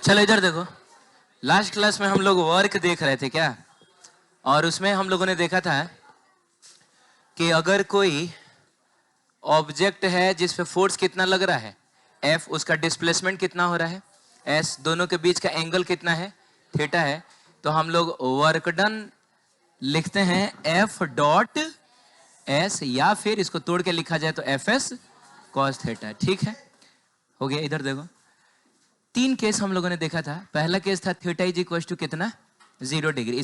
चलो इधर देखो, लास्ट क्लास में हम लोग वर्क देख रहे थे क्या, और उसमें हम लोगों ने देखा था कि अगर कोई ऑब्जेक्ट है जिस पे फोर्स कितना लग रहा है F, उसका डिस्प्लेसमेंट कितना हो रहा है S, दोनों के बीच का एंगल कितना है थीटा है, तो हम लोग वर्क डन लिखते हैं F डॉट S, या फिर इसको तोड़ के लिखा जाए तो FS cos थीटा। ठीक है, हो गया। इधर देखो, तीन केस हम लोगों ने देखा था। पहला केस था थीटा इज इक्वल टू कितना 0 डिग्री।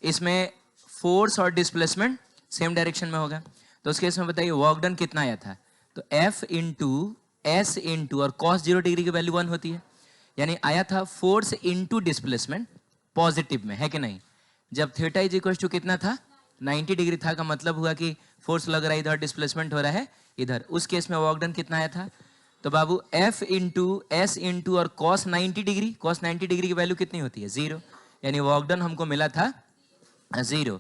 इसमें फोर्स और डिस्प्लेसमेंट सेम डायरेक्शन में होगा। तो उस केस में बताइए वर्क डन कितना आया था, तो F इंटू एस इंटू और cos 0 डिग्री की वैल्यू 1 होती है, यानी आया था फोर्स इंटू डिस्प्लेसमेंट पॉजिटिव में, है कि नहीं। जब थीटा इज इक्वल टू कितना था 90 डिग्री था, का मतलब हुआ कि फोर्स लग रहा है इधर, डिस्प्लेसमेंट हो रहा है इधर। उस केस में वर्क डन कितना आया था, तो बाबू F इंटू एस इंटू और cos 90 डिग्री, cos 90 डिग्री की वैल्यू कितनी होती है 0, यानी वर्क डन हमको मिला था 0।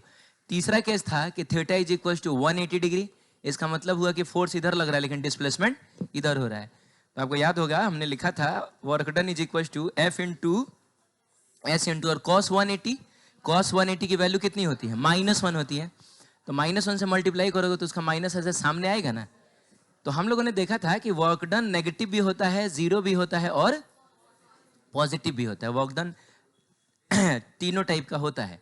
तीसरा केस था कि theta is equal to 180 degree, इसका मतलब हुआ कि फोर्स इधर लग रहा है लेकिन डिस्प्लेसमेंट इधर हो रहा है। तो आपको याद होगा हमने लिखा था work done is equal to F into S into और cos 180, cos 180 की वैल्यू कितनी होती है -1 होती है, तो -1 से मल्टीप्लाई करोगे तो उसका माइनस ऐसे सामने आएगा ना। तो हम लोगों ने देखा था कि वर्क डन नेगेटिव भी होता है, 0 भी होता है और पॉजिटिव भी होता है। वर्क डन तीनों टाइप का होता है।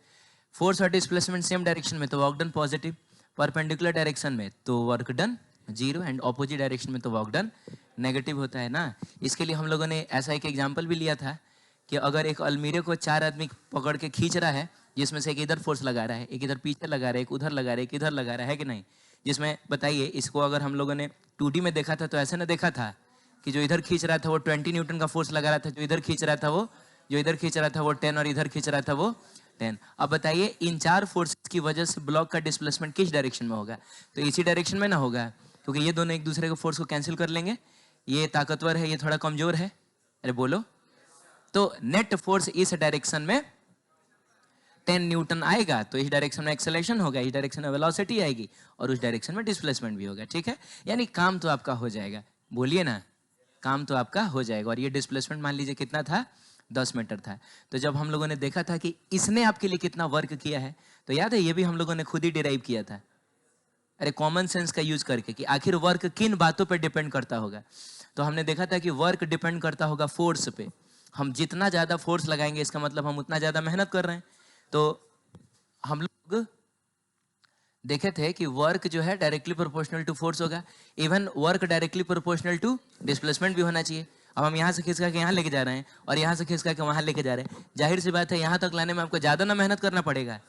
फोर्स और डिस्प्लेसमेंट सेम डायरेक्शन में तो work done positive, perpendicular direction में तो work done 0, and opposite direction में तो वर्क डन नेगेटिव होता है ना। इसके लिए हम लोगों ने ऐसा एक एग्जांपल भी लिया था कि अगर एक अलमीरे को 4 आदमी पकड़ के खींच रहा है, जिसमें से एक इधर फोर्स लगा रहा है, एक इधर पीछे लगा रहा है, एक उधर लगा रहा है, एक इधर लगा रहा है कि नहीं। जिसमें बताइए, इसको अगर हम लोगों ने 2D में देखा था तो ऐसे ना देखा था कि जो इधर खींच रहा था वो 20 न्यूटन का फोर्स लगा रहा था, जो इधर खींच रहा था वो 10 और इधर खींच रहा था वो 10। अब बताइए इन 4 फोर्सेस की वजह से ब्लॉक का डिस्प्लेसमेंट किस डायरेक्शन में होगा, तो इसी डायरेक्शन में ना होगा, क्योंकि ये दोनों एक दूसरे के फोर्स को कैंसिल कर लेंगे। ये ताकतवर है, ये थोड़ा कमजोर है, अरे बोलो। तो नेट फोर्स इस डायरेक्शन में 10 न्यूटन आएगा, तो इस डायरेक्शन में एक्सेलरेशन होगा, इस डायरेक्शन में वेलोसिटी आएगी, और उस डायरेक्शन में डिस्प्लेसमेंट भी होगा। ठीक है, यानी काम तो आपका हो जाएगा, बोलिए ना, काम तो आपका हो जाएगा। और ये डिस्प्लेसमेंट मान लीजिए कितना था 10 मीटर था। तो जब हम लोगों ने देखा था कि इसने आपके लिए कितना वर्क किया है, तो याद है ये भी हम लोगों ने खुद ही डिराइव किया था, अरे कॉमन सेंस का यूज करके, कि आखिर वर्क किन बातों पे डिपेंड करता होगा। तो हमने देखा था कि वर्क डिपेंड करता होगा फोर्स पे। हम जितना ज्यादा फोर्स लगाएंगे इसका मतलब हम उतना ज्यादा मेहनत कर रहे हैं। तो हम लोग देखे थे कि वर्क जो है डायरेक्टली प्रोपोर्शनल टू फोर्स होगा। Even work directly proportional to displacement भी होना चाहिए। अब हम यहाँ से खिसका के यहाँ लेके जा रहे हैं और यहाँ से खिसका के वहाँ लेके जा रहे हैं, जाहिर सी बात है यहाँ तक लाने में आपको ज़्यादा ना मेहनत करना पड़ेगा।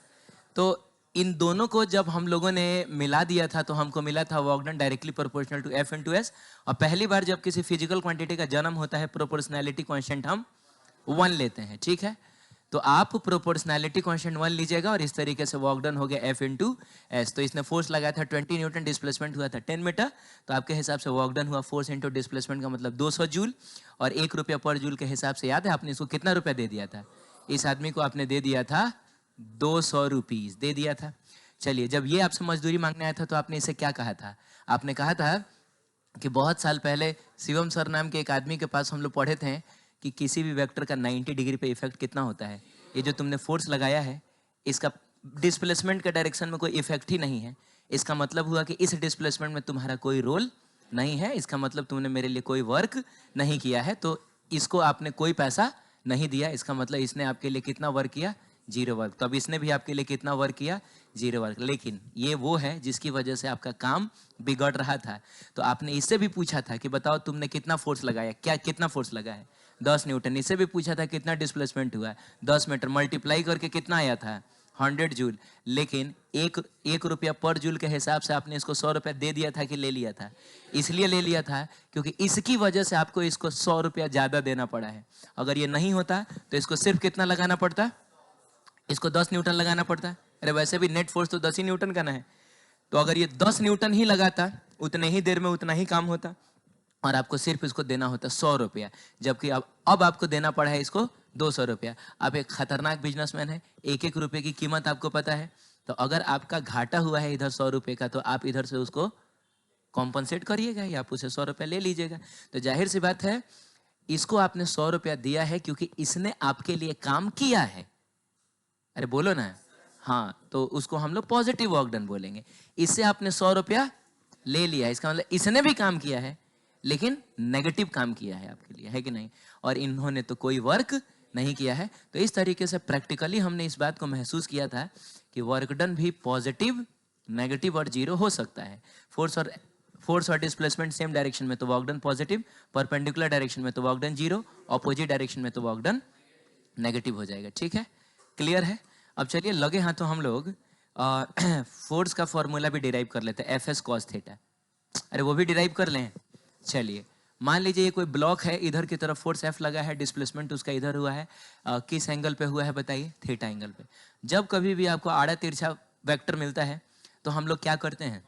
तो इन दोनों को जब हम लोगों ने मिला दिया था तो हमको मिला था work done directly proportional to F into S. और पहली बार जब किसी फिजिकल क्वांटिटी का जन्म होता है, प्रोपोर्शनैलिटी कांस्टेंट हम 1 लेते हैं। ठीक है, तो आप प्रोपोर्शनैलिटी कांस्टेंट 1 लीजिएगा और इस तरीके से वर्क डन हो गया F इंटू एस। तो इसने फोर्स लगाया था 20 न्यूटन, डिस्प्लेसमेंट हुआ था 10 मीटर, तो आपके हिसाब से वर्क डन हुआ फोर्स इंटू डिस्प्लेसमेंट का मतलब 200 जूल। और 1 रुपया पर जूल के हिसाब से याद है आपने इसको कितना रुपया दे दिया था, इस आदमी को आपने दे दिया था 200 रुपीज दे दिया था। चलिए, जब ये आपसे मजदूरी मांगने आया था तो आपने इसे क्या कहा था, आपने कहा था कि बहुत साल पहले शिवम सर नाम के एक आदमी के पास हम लोग पढ़े थे कि किसी भी वेक्टर का 90 डिग्री पे इफेक्ट कितना होता है। ये जो तुमने फोर्स लगाया है इसका डिस्प्लेसमेंट के डायरेक्शन में कोई इफेक्ट ही नहीं है, इसका मतलब हुआ कि इस डिस्प्लेसमेंट में तुम्हारा कोई रोल नहीं है, इसका मतलब तुमने मेरे लिए कोई वर्क नहीं किया है, तो इसको आपने कोई पैसा नहीं दिया, इसका मतलब इसने आपके लिए कितना वर्क किया 0 वर्क। तो अब इसने भी आपके लिए कितना वर्क किया 0 वर्क। लेकिन ये वो है जिसकी वजह से आपका काम बिगड़ रहा था। तो आपने इससे भी पूछा था कि बताओ तुमने कितना फोर्स लगाया, क्या कितना फोर्स लगा है 10 न्यूटन। इससे भी पूछा था कितना डिस्प्लेसमेंट हुआ 10 मीटर, मल्टीप्लाई करके कितना आया था 100 जूल। लेकिन एक रुपया पर जूल के हिसाब से आपने इसको 100 रुपया दे दिया था कि ले लिया था, इसलिए ले लिया था क्योंकि इसकी वजह से आपको इसको 100 रुपया ज्यादा देना पड़ा है। अगर ये नहीं होता तो इसको सिर्फ कितना लगाना पड़ता, इसको 10 न्यूटन लगाना पड़ता है। अरे वैसे भी नेट फोर्स तो 10 ही न्यूटन का ना है, तो अगर ये 10 न्यूटन ही लगाता उतने ही देर में उतना ही काम होता और आपको सिर्फ इसको देना होता 100 रुपया, जबकि अब आपको देना पड़ा है इसको 200 रुपया। आप एक खतरनाक बिजनेसमैन है, एक एक रुपये की कीमत आपको पता है। तो अगर आपका घाटा हुआ है इधर 100 रुपये का, तो आप इधर से उसको कॉम्पनसेट करिएगा या आप उसे 100 रुपया ले लीजिएगा। तो जाहिर सी बात है इसको आपने 100 रुपया दिया है क्योंकि इसने आपके लिए काम किया है। अरे बोलो ना, हाँ, तो उसको हम लोग पॉजिटिव वर्क डन बोलेंगे। इससे आपने 100 रुपया ले लिया, इसका मतलब इसने भी काम किया है लेकिन नेगेटिव काम किया है आपके लिए, है कि नहीं? और इन्होंने तो कोई वर्क नहीं किया है। तो इस तरीके से प्रैक्टिकली हमने इस बात को महसूस किया था कि वर्क डन भी पॉजिटिव, नेगेटिव और जीरो हो सकता है। फोर्स और डिस्प्लेसमेंट सेम डायरेक्शन में तो work done positive, perpendicular direction में तो work done zero, opposite direction में तो वर्क डन नेगेटिव हो जाएगा। ठीक है, क्लियर है? अब चलिए लगे हाथों हम लोग फोर्स का फॉर्मूला भी डिराइव कर लेते हैं, एफ एस कॉस थीटा। अरे वो भी डिराइव कर लें। चलिए मान लीजिए ये कोई ब्लॉक है, इधर की तरफ फोर्स एफ लगा है, डिस्प्लेसमेंट उसका इधर हुआ है, किस एंगल पे हुआ है बताइए? थीटा एंगल पे। जब कभी भी आपको आड़ा तिरछा वेक्टर मिलता है तो हम लोग क्या करते हैं?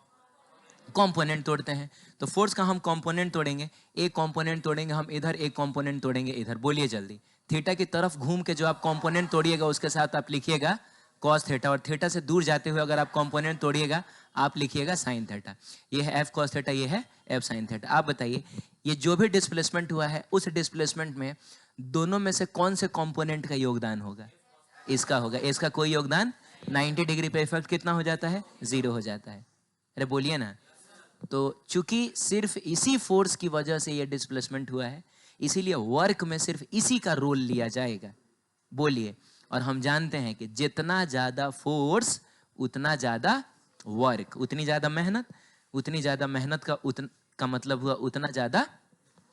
कंपोनेंट तोड़ते हैं। तो फोर्स का हम कंपोनेंट तोड़ेंगे, एक कंपोनेंट तोड़ेंगे हम इधर, एक कंपोनेंट तोड़ेगे इधर। बोलिए जल्दी। थीटा की तरफ घूम के जो आप कंपोनेंट तोड़िएगा उसके साथ आप लिखिएगा कॉस थीटा, और थीटा से दूर जाते हुए अगर आप कंपोनेंट तोड़िएगा आप लिखिएगा साइन थीटा। ये है एफ कॉस थीटा, ये है एफ साइन थीटा। आप बताइए ये जो भी डिस्प्लेसमेंट हुआ है उस डिस्प्लेसमेंट में दोनों में से कौन से कंपोनेंट का योगदान होगा? इसका होगा। इसका कोई योगदान 90 डिग्री पे इफेक्ट कितना हो जाता है? 0 हो जाता है। अरे बोलिए ना। तो चूंकि सिर्फ इसी फोर्स की वजह से ये डिस्प्लेसमेंट हुआ है, इसीलिए वर्क में सिर्फ इसी का रोल लिया जाएगा। बोलिए। और हम जानते हैं कि जितना ज्यादा फोर्स उतना ज्यादा वर्क, उतनी ज्यादा मेहनत, उतनी ज्यादा मेहनत का मतलब हुआ उतना ज्यादा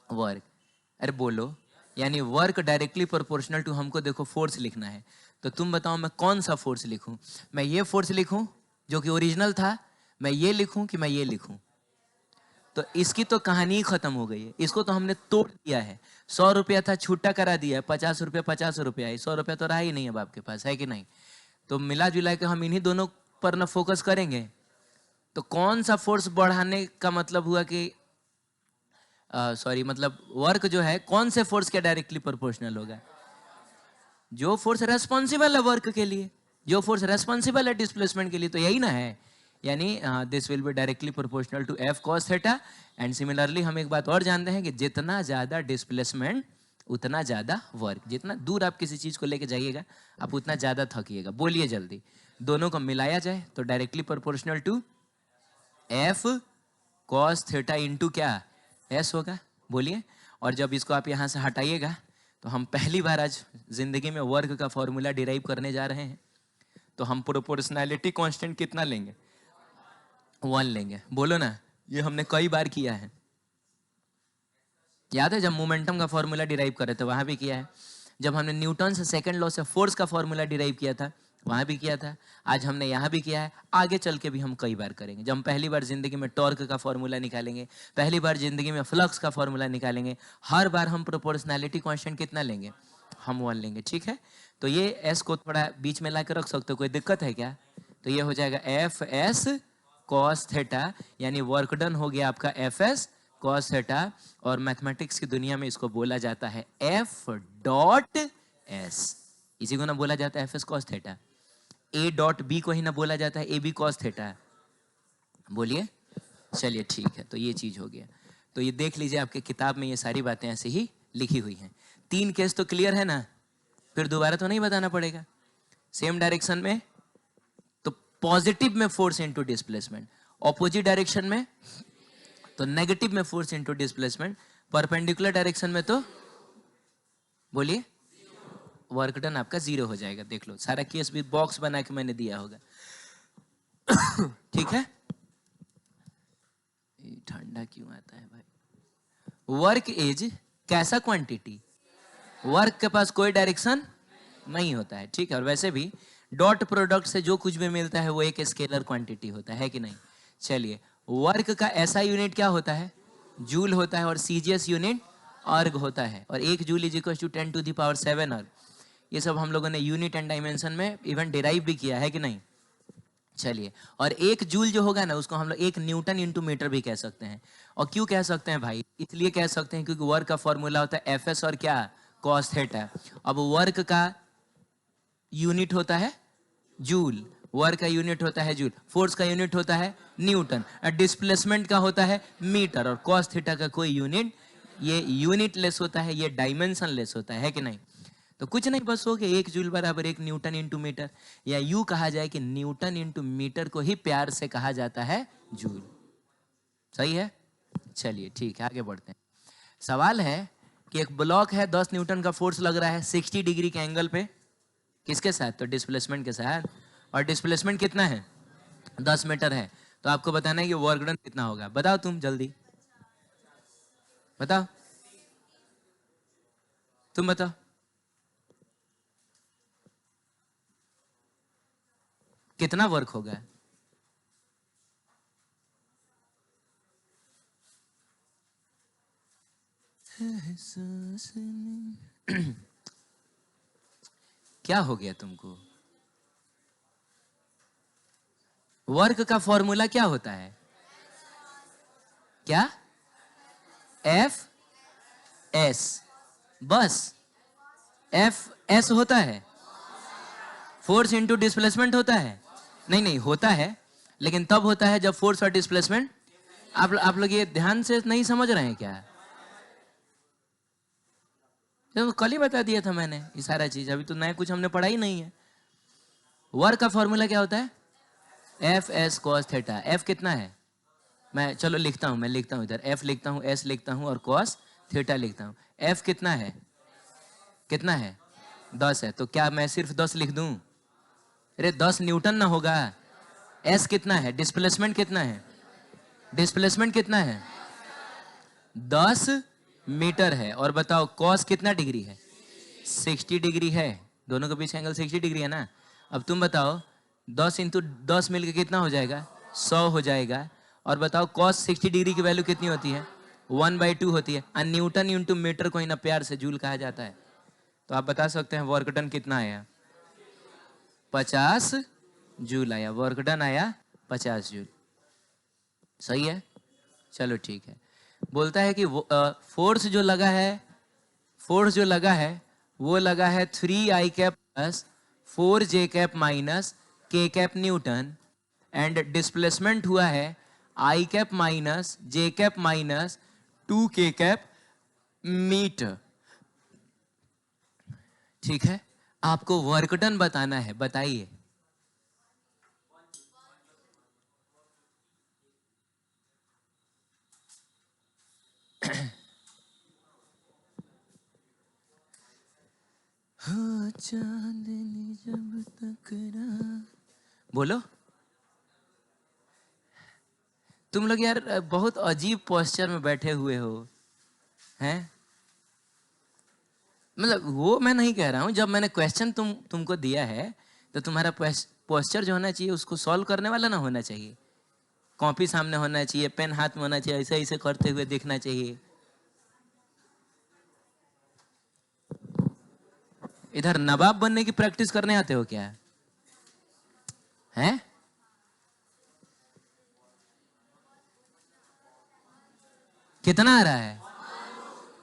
वर्क। अरे बोलो, यानी वर्क डायरेक्टली प्रोपोर्शनल टू, हमको देखो फोर्स लिखना है तो तुम बताओ मैं कौन सा फोर्स लिखूं? मैं ये फोर्स लिखूं जो कि ओरिजिनल था, मैं ये लिखूं कि मैं ये लिखूं? तो इसकी तो कहानी ही खत्म हो गई है। इसको तो हमने तोड़ दिया है। 100 रुपया था, छूटा करा दिया है, 50 रुपया 50 रुपया है, 100 रुपया तो रहा ही नहीं अब आपके पास, है कि नहीं? तो मिला जुला के हम इन्हीं दोनों पर न फोकस करेंगे। तो कौन सा फोर्स बढ़ाने का मतलब हुआ कि सॉरी, मतलब वर्क जो है कौन से फोर्स के डायरेक्टली प्रोपोर्शनल होगा? जो फोर्स रेस्पॉन्सिबल है वर्क के लिए, जो फोर्स रेस्पॉन्सिबल है डिस्प्लेसमेंट के लिए, तो यही ना है। यानी this will be directly proportional to F cos theta. And similarly हम एक बात और जानते हैं कि जितना ज्यादा डिस्प्लेसमेंट उतना ज्यादा वर्क। जितना दूर आप किसी चीज को लेके जाइएगा आप उतना ज्यादा थकिएगा। बोलिए जल्दी। दोनों को मिलाया जाए तो directly proportional to F cos theta into क्या? एस होगा। बोलिए। और जब इसको आप यहां से हटाइएगा तो हम पहली बार आज जिंदगी में वर्क का फॉर्मूला डिराइव करने जा रहे हैं। तो हम प्रोपोर्शनैलिटी कांस्टेंट कितना लेंगे? 1 लेंगे। बोलो ना, ये हमने कई बार किया है। याद है जब मोमेंटम का फॉर्मूला डिराइव कर रहे थे वहां भी किया है। जब हमने न्यूटन से सेकंड लॉ से फोर्स का फॉर्मूला डिराइव किया था वहां भी किया था। आज हमने यहाँ भी किया है, आगे चल के भी हम कई बार करेंगे। जब हम पहली बार जिंदगी में टॉर्क का फॉर्मूला निकालेंगे, पहली बार जिंदगी में फ्लक्स का फॉर्मूला निकालेंगे, हर बार हम प्रोपोर्शनैलिटी कांस्टेंट कितना लेंगे? हम 1 लेंगे। ठीक है, तो ये एस को थोड़ा बीच में ला के रख सकते हो, कोई दिक्कत है क्या? तो ये हो जाएगा एफ एस कॉस थीटा, यानी वर्क डन हो गया आपका एफ एस कॉस थीटा। और मैथमेटिक्स की दुनिया में इसको बोला जाता है एफ डॉट एस। इसी को ना बोला जाता है F S cos theta. A dot B को ही ना बोला जाता है ए बी कॉस थीटा। बोलिए। चलिए ठीक है, तो ये चीज हो गया। तो ये देख लीजिए आपके किताब में ये सारी बातें ऐसे ही लिखी हुई हैं। 3 केस तो क्लियर है ना? फिर दोबारा तो नहीं बताना पड़ेगा। सेम डायरेक्शन में तो पॉजिटिव में force into displacement, opposite direction में तो नेगेटिव में force into displacement, perpendicular direction में तो बोलिए वर्क डन आपका 0 हो जाएगा। देख लो, सारा केस भी बॉक्स बना के मैंने दिया होगा। ठीक है, ठंडा क्यों आता है भाई? वर्क इज कैसा क्वांटिटी? वर्क के पास कोई डायरेक्शन नहीं होता है। ठीक है, और वैसे भी डॉट प्रोडक्ट से जो कुछ भी मिलता है वो एक स्केलर क्वांटिटी होता है कि नहीं? चलिए, वर्क का ऐसा यूनिट क्या होता है? जूल होता है। और सीजीएस यूनिट अर्ग होता है। और 1 जूल इज इक्वल टू 10⁻⁷ अर्ग। ये सब हम लोगों ने यूनिट एंड डायमेंशन में इवन डिराइव भी किया है कि नहीं? चलिए, और 1 जूल जो होगा ना उसको हम लोग 1 न्यूटन इंटू मीटर भी कह सकते हैं। और क्यों कह सकते हैं भाई? इसलिए कह सकते हैं क्योंकि वर्क का फॉर्मूला होता है एफ एस और क्या? Cos theta. अब वर्क का यूनिट होता है जूल, वर्क का यूनिट होता है जूल, फोर्स का यूनिट होता है न्यूटन, डिस्प्लेसमेंट का होता है मीटर, और कॉस थीटा का कोई यूनिट ये यूनिट लेस होता है, ये डायमेंशन लेस होता है कि नहीं? तो कुछ नहीं, बस हो गया 1 जूल बराबर 1 न्यूटन इंटू मीटर, या यूं कहा जाए कि न्यूटन इंटू मीटर को ही प्यार से कहा जाता है जूल। सही है? चलिए ठीक है, आगे बढ़ते हैं। सवाल है कि एक ब्लॉक है, 10 न्यूटन का फोर्स लग रहा है 60 डिग्री के एंगल पे, किसके साथ? तो डिस्प्लेसमेंट के साथ। और डिस्प्लेसमेंट कितना है? 10 मीटर है। तो आपको बताना है कि वर्क डन कितना होगा। बताओ तुम जल्दी बताओ, तुम बताओ। कितना वर्क होगा? क्या हो गया तुमको? वर्क का फॉर्मूला क्या होता है? क्या? एफ एस, बस एफ एस होता है। फोर्स इंटू डिस्प्लेसमेंट होता है? नहीं नहीं होता है, लेकिन तब होता है जब फोर्स और डिस्प्लेसमेंट, आप लोग ये ध्यान से नहीं समझ रहे हैं क्या? तो कल ही बता दिया था मैंने ये सारा चीज, अभी तो नया कुछ हमने पढ़ा ही नहीं है। वर्क का फॉर्मूला क्या होता है? F S cos theta. F कितना है? मैं चलो लिखता हूं, मैं लिखता हूं इधर, एफ लिखता हूं, एस लिखता हूं और कॉस थीटा लिखता हूं। एफ कितना है? कितना है? 10 है। तो क्या मैं सिर्फ 10 लिख दूं? अरे 10 न्यूटन ना होगा। एस कितना है? डिस्प्लेसमेंट कितना है? डिस्प्लेसमेंट कितना है? 10 मीटर है। और बताओ कॉस कितना डिग्री है? 60 डिग्री है। दोनों के बीच एंगल 60 डिग्री है ना। अब तुम बताओ 10 इंटू 10 मिलकर कितना हो जाएगा? 100 हो जाएगा। और बताओ कॉस 60 डिग्री की वैल्यू कितनी होती है? 1/2 होती है। और न्यूटन इंटू मीटर को ही ना प्यार से जूल कहा जाता है। तो आप बता सकते हैं वर्क डन कितना आया? 50 जूल आया। वर्क डन आया 50 जूल। सही है? चलो ठीक है। बोलता है कि फोर्स जो लगा है, फोर्स जो लगा है वो लगा है 3i cap plus 4j cap minus k cap newton, and displacement हुआ है i cap minus j cap minus 2k cap metre. ठीक है, आपको वर्क डन बताना है, बताइए। हो चांदनी जब तक बोलो। तुम लोग यार बहुत अजीब पोस्चर में बैठे हुए हो हैं। मतलब वो मैं नहीं कह रहा हूं, जब मैंने क्वेश्चन तुमको दिया है तो तुम्हारा पोस्चर जो होना चाहिए उसको सॉल्व करने वाला ना होना चाहिए। कॉपी सामने होना चाहिए, पेन हाथ में होना चाहिए, ऐसे ऐसे करते हुए देखना चाहिए। इधर नवाब बनने की प्रैक्टिस करने आते हो क्या? हैं? कितना आ रहा है?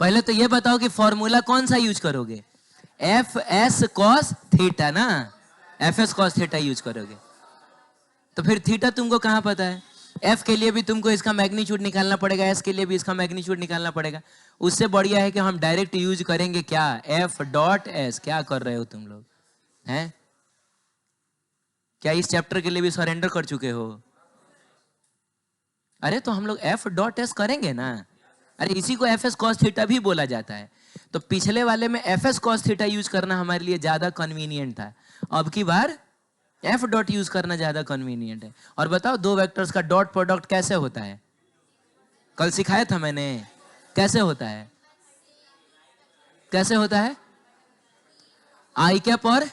पहले तो ये बताओ कि फॉर्मूला कौन सा यूज करोगे? एफ एस कॉस थीटा ना, F S cos theta use करोगे। तो फिर थीटा तुमको कहां पता है? एफ के लिए भी तुमको इसका मैग्नीट्यूड निकालना पड़ेगा, एस के लिए भी इसका मैग्नीट्यूड निकालना पड़ेगा। उससे बढ़िया है कि हम डायरेक्ट यूज करेंगे क्या? F dot S. क्या कर रहे हो तुम लोग हैं? क्या इस चैप्टर के लिए भी सरेंडर कर चुके हो? अरे तो हम लोग एफ डॉट एस करेंगे ना। अरे इसी को एफ एस कॉस थीटा भी बोला जाता है। तो पिछले वाले में F S cos theta use करना हमारे लिए ज्यादा कन्वीनियंट था। अब की बार एफ डॉट यूज करना ज्यादा कन्वीनियंट है। और बताओ दो वेक्टर्स का डॉट प्रोडक्ट कैसे होता है? कल सिखाया था मैंने। कैसे होता है? कैसे होता है? आई कैप और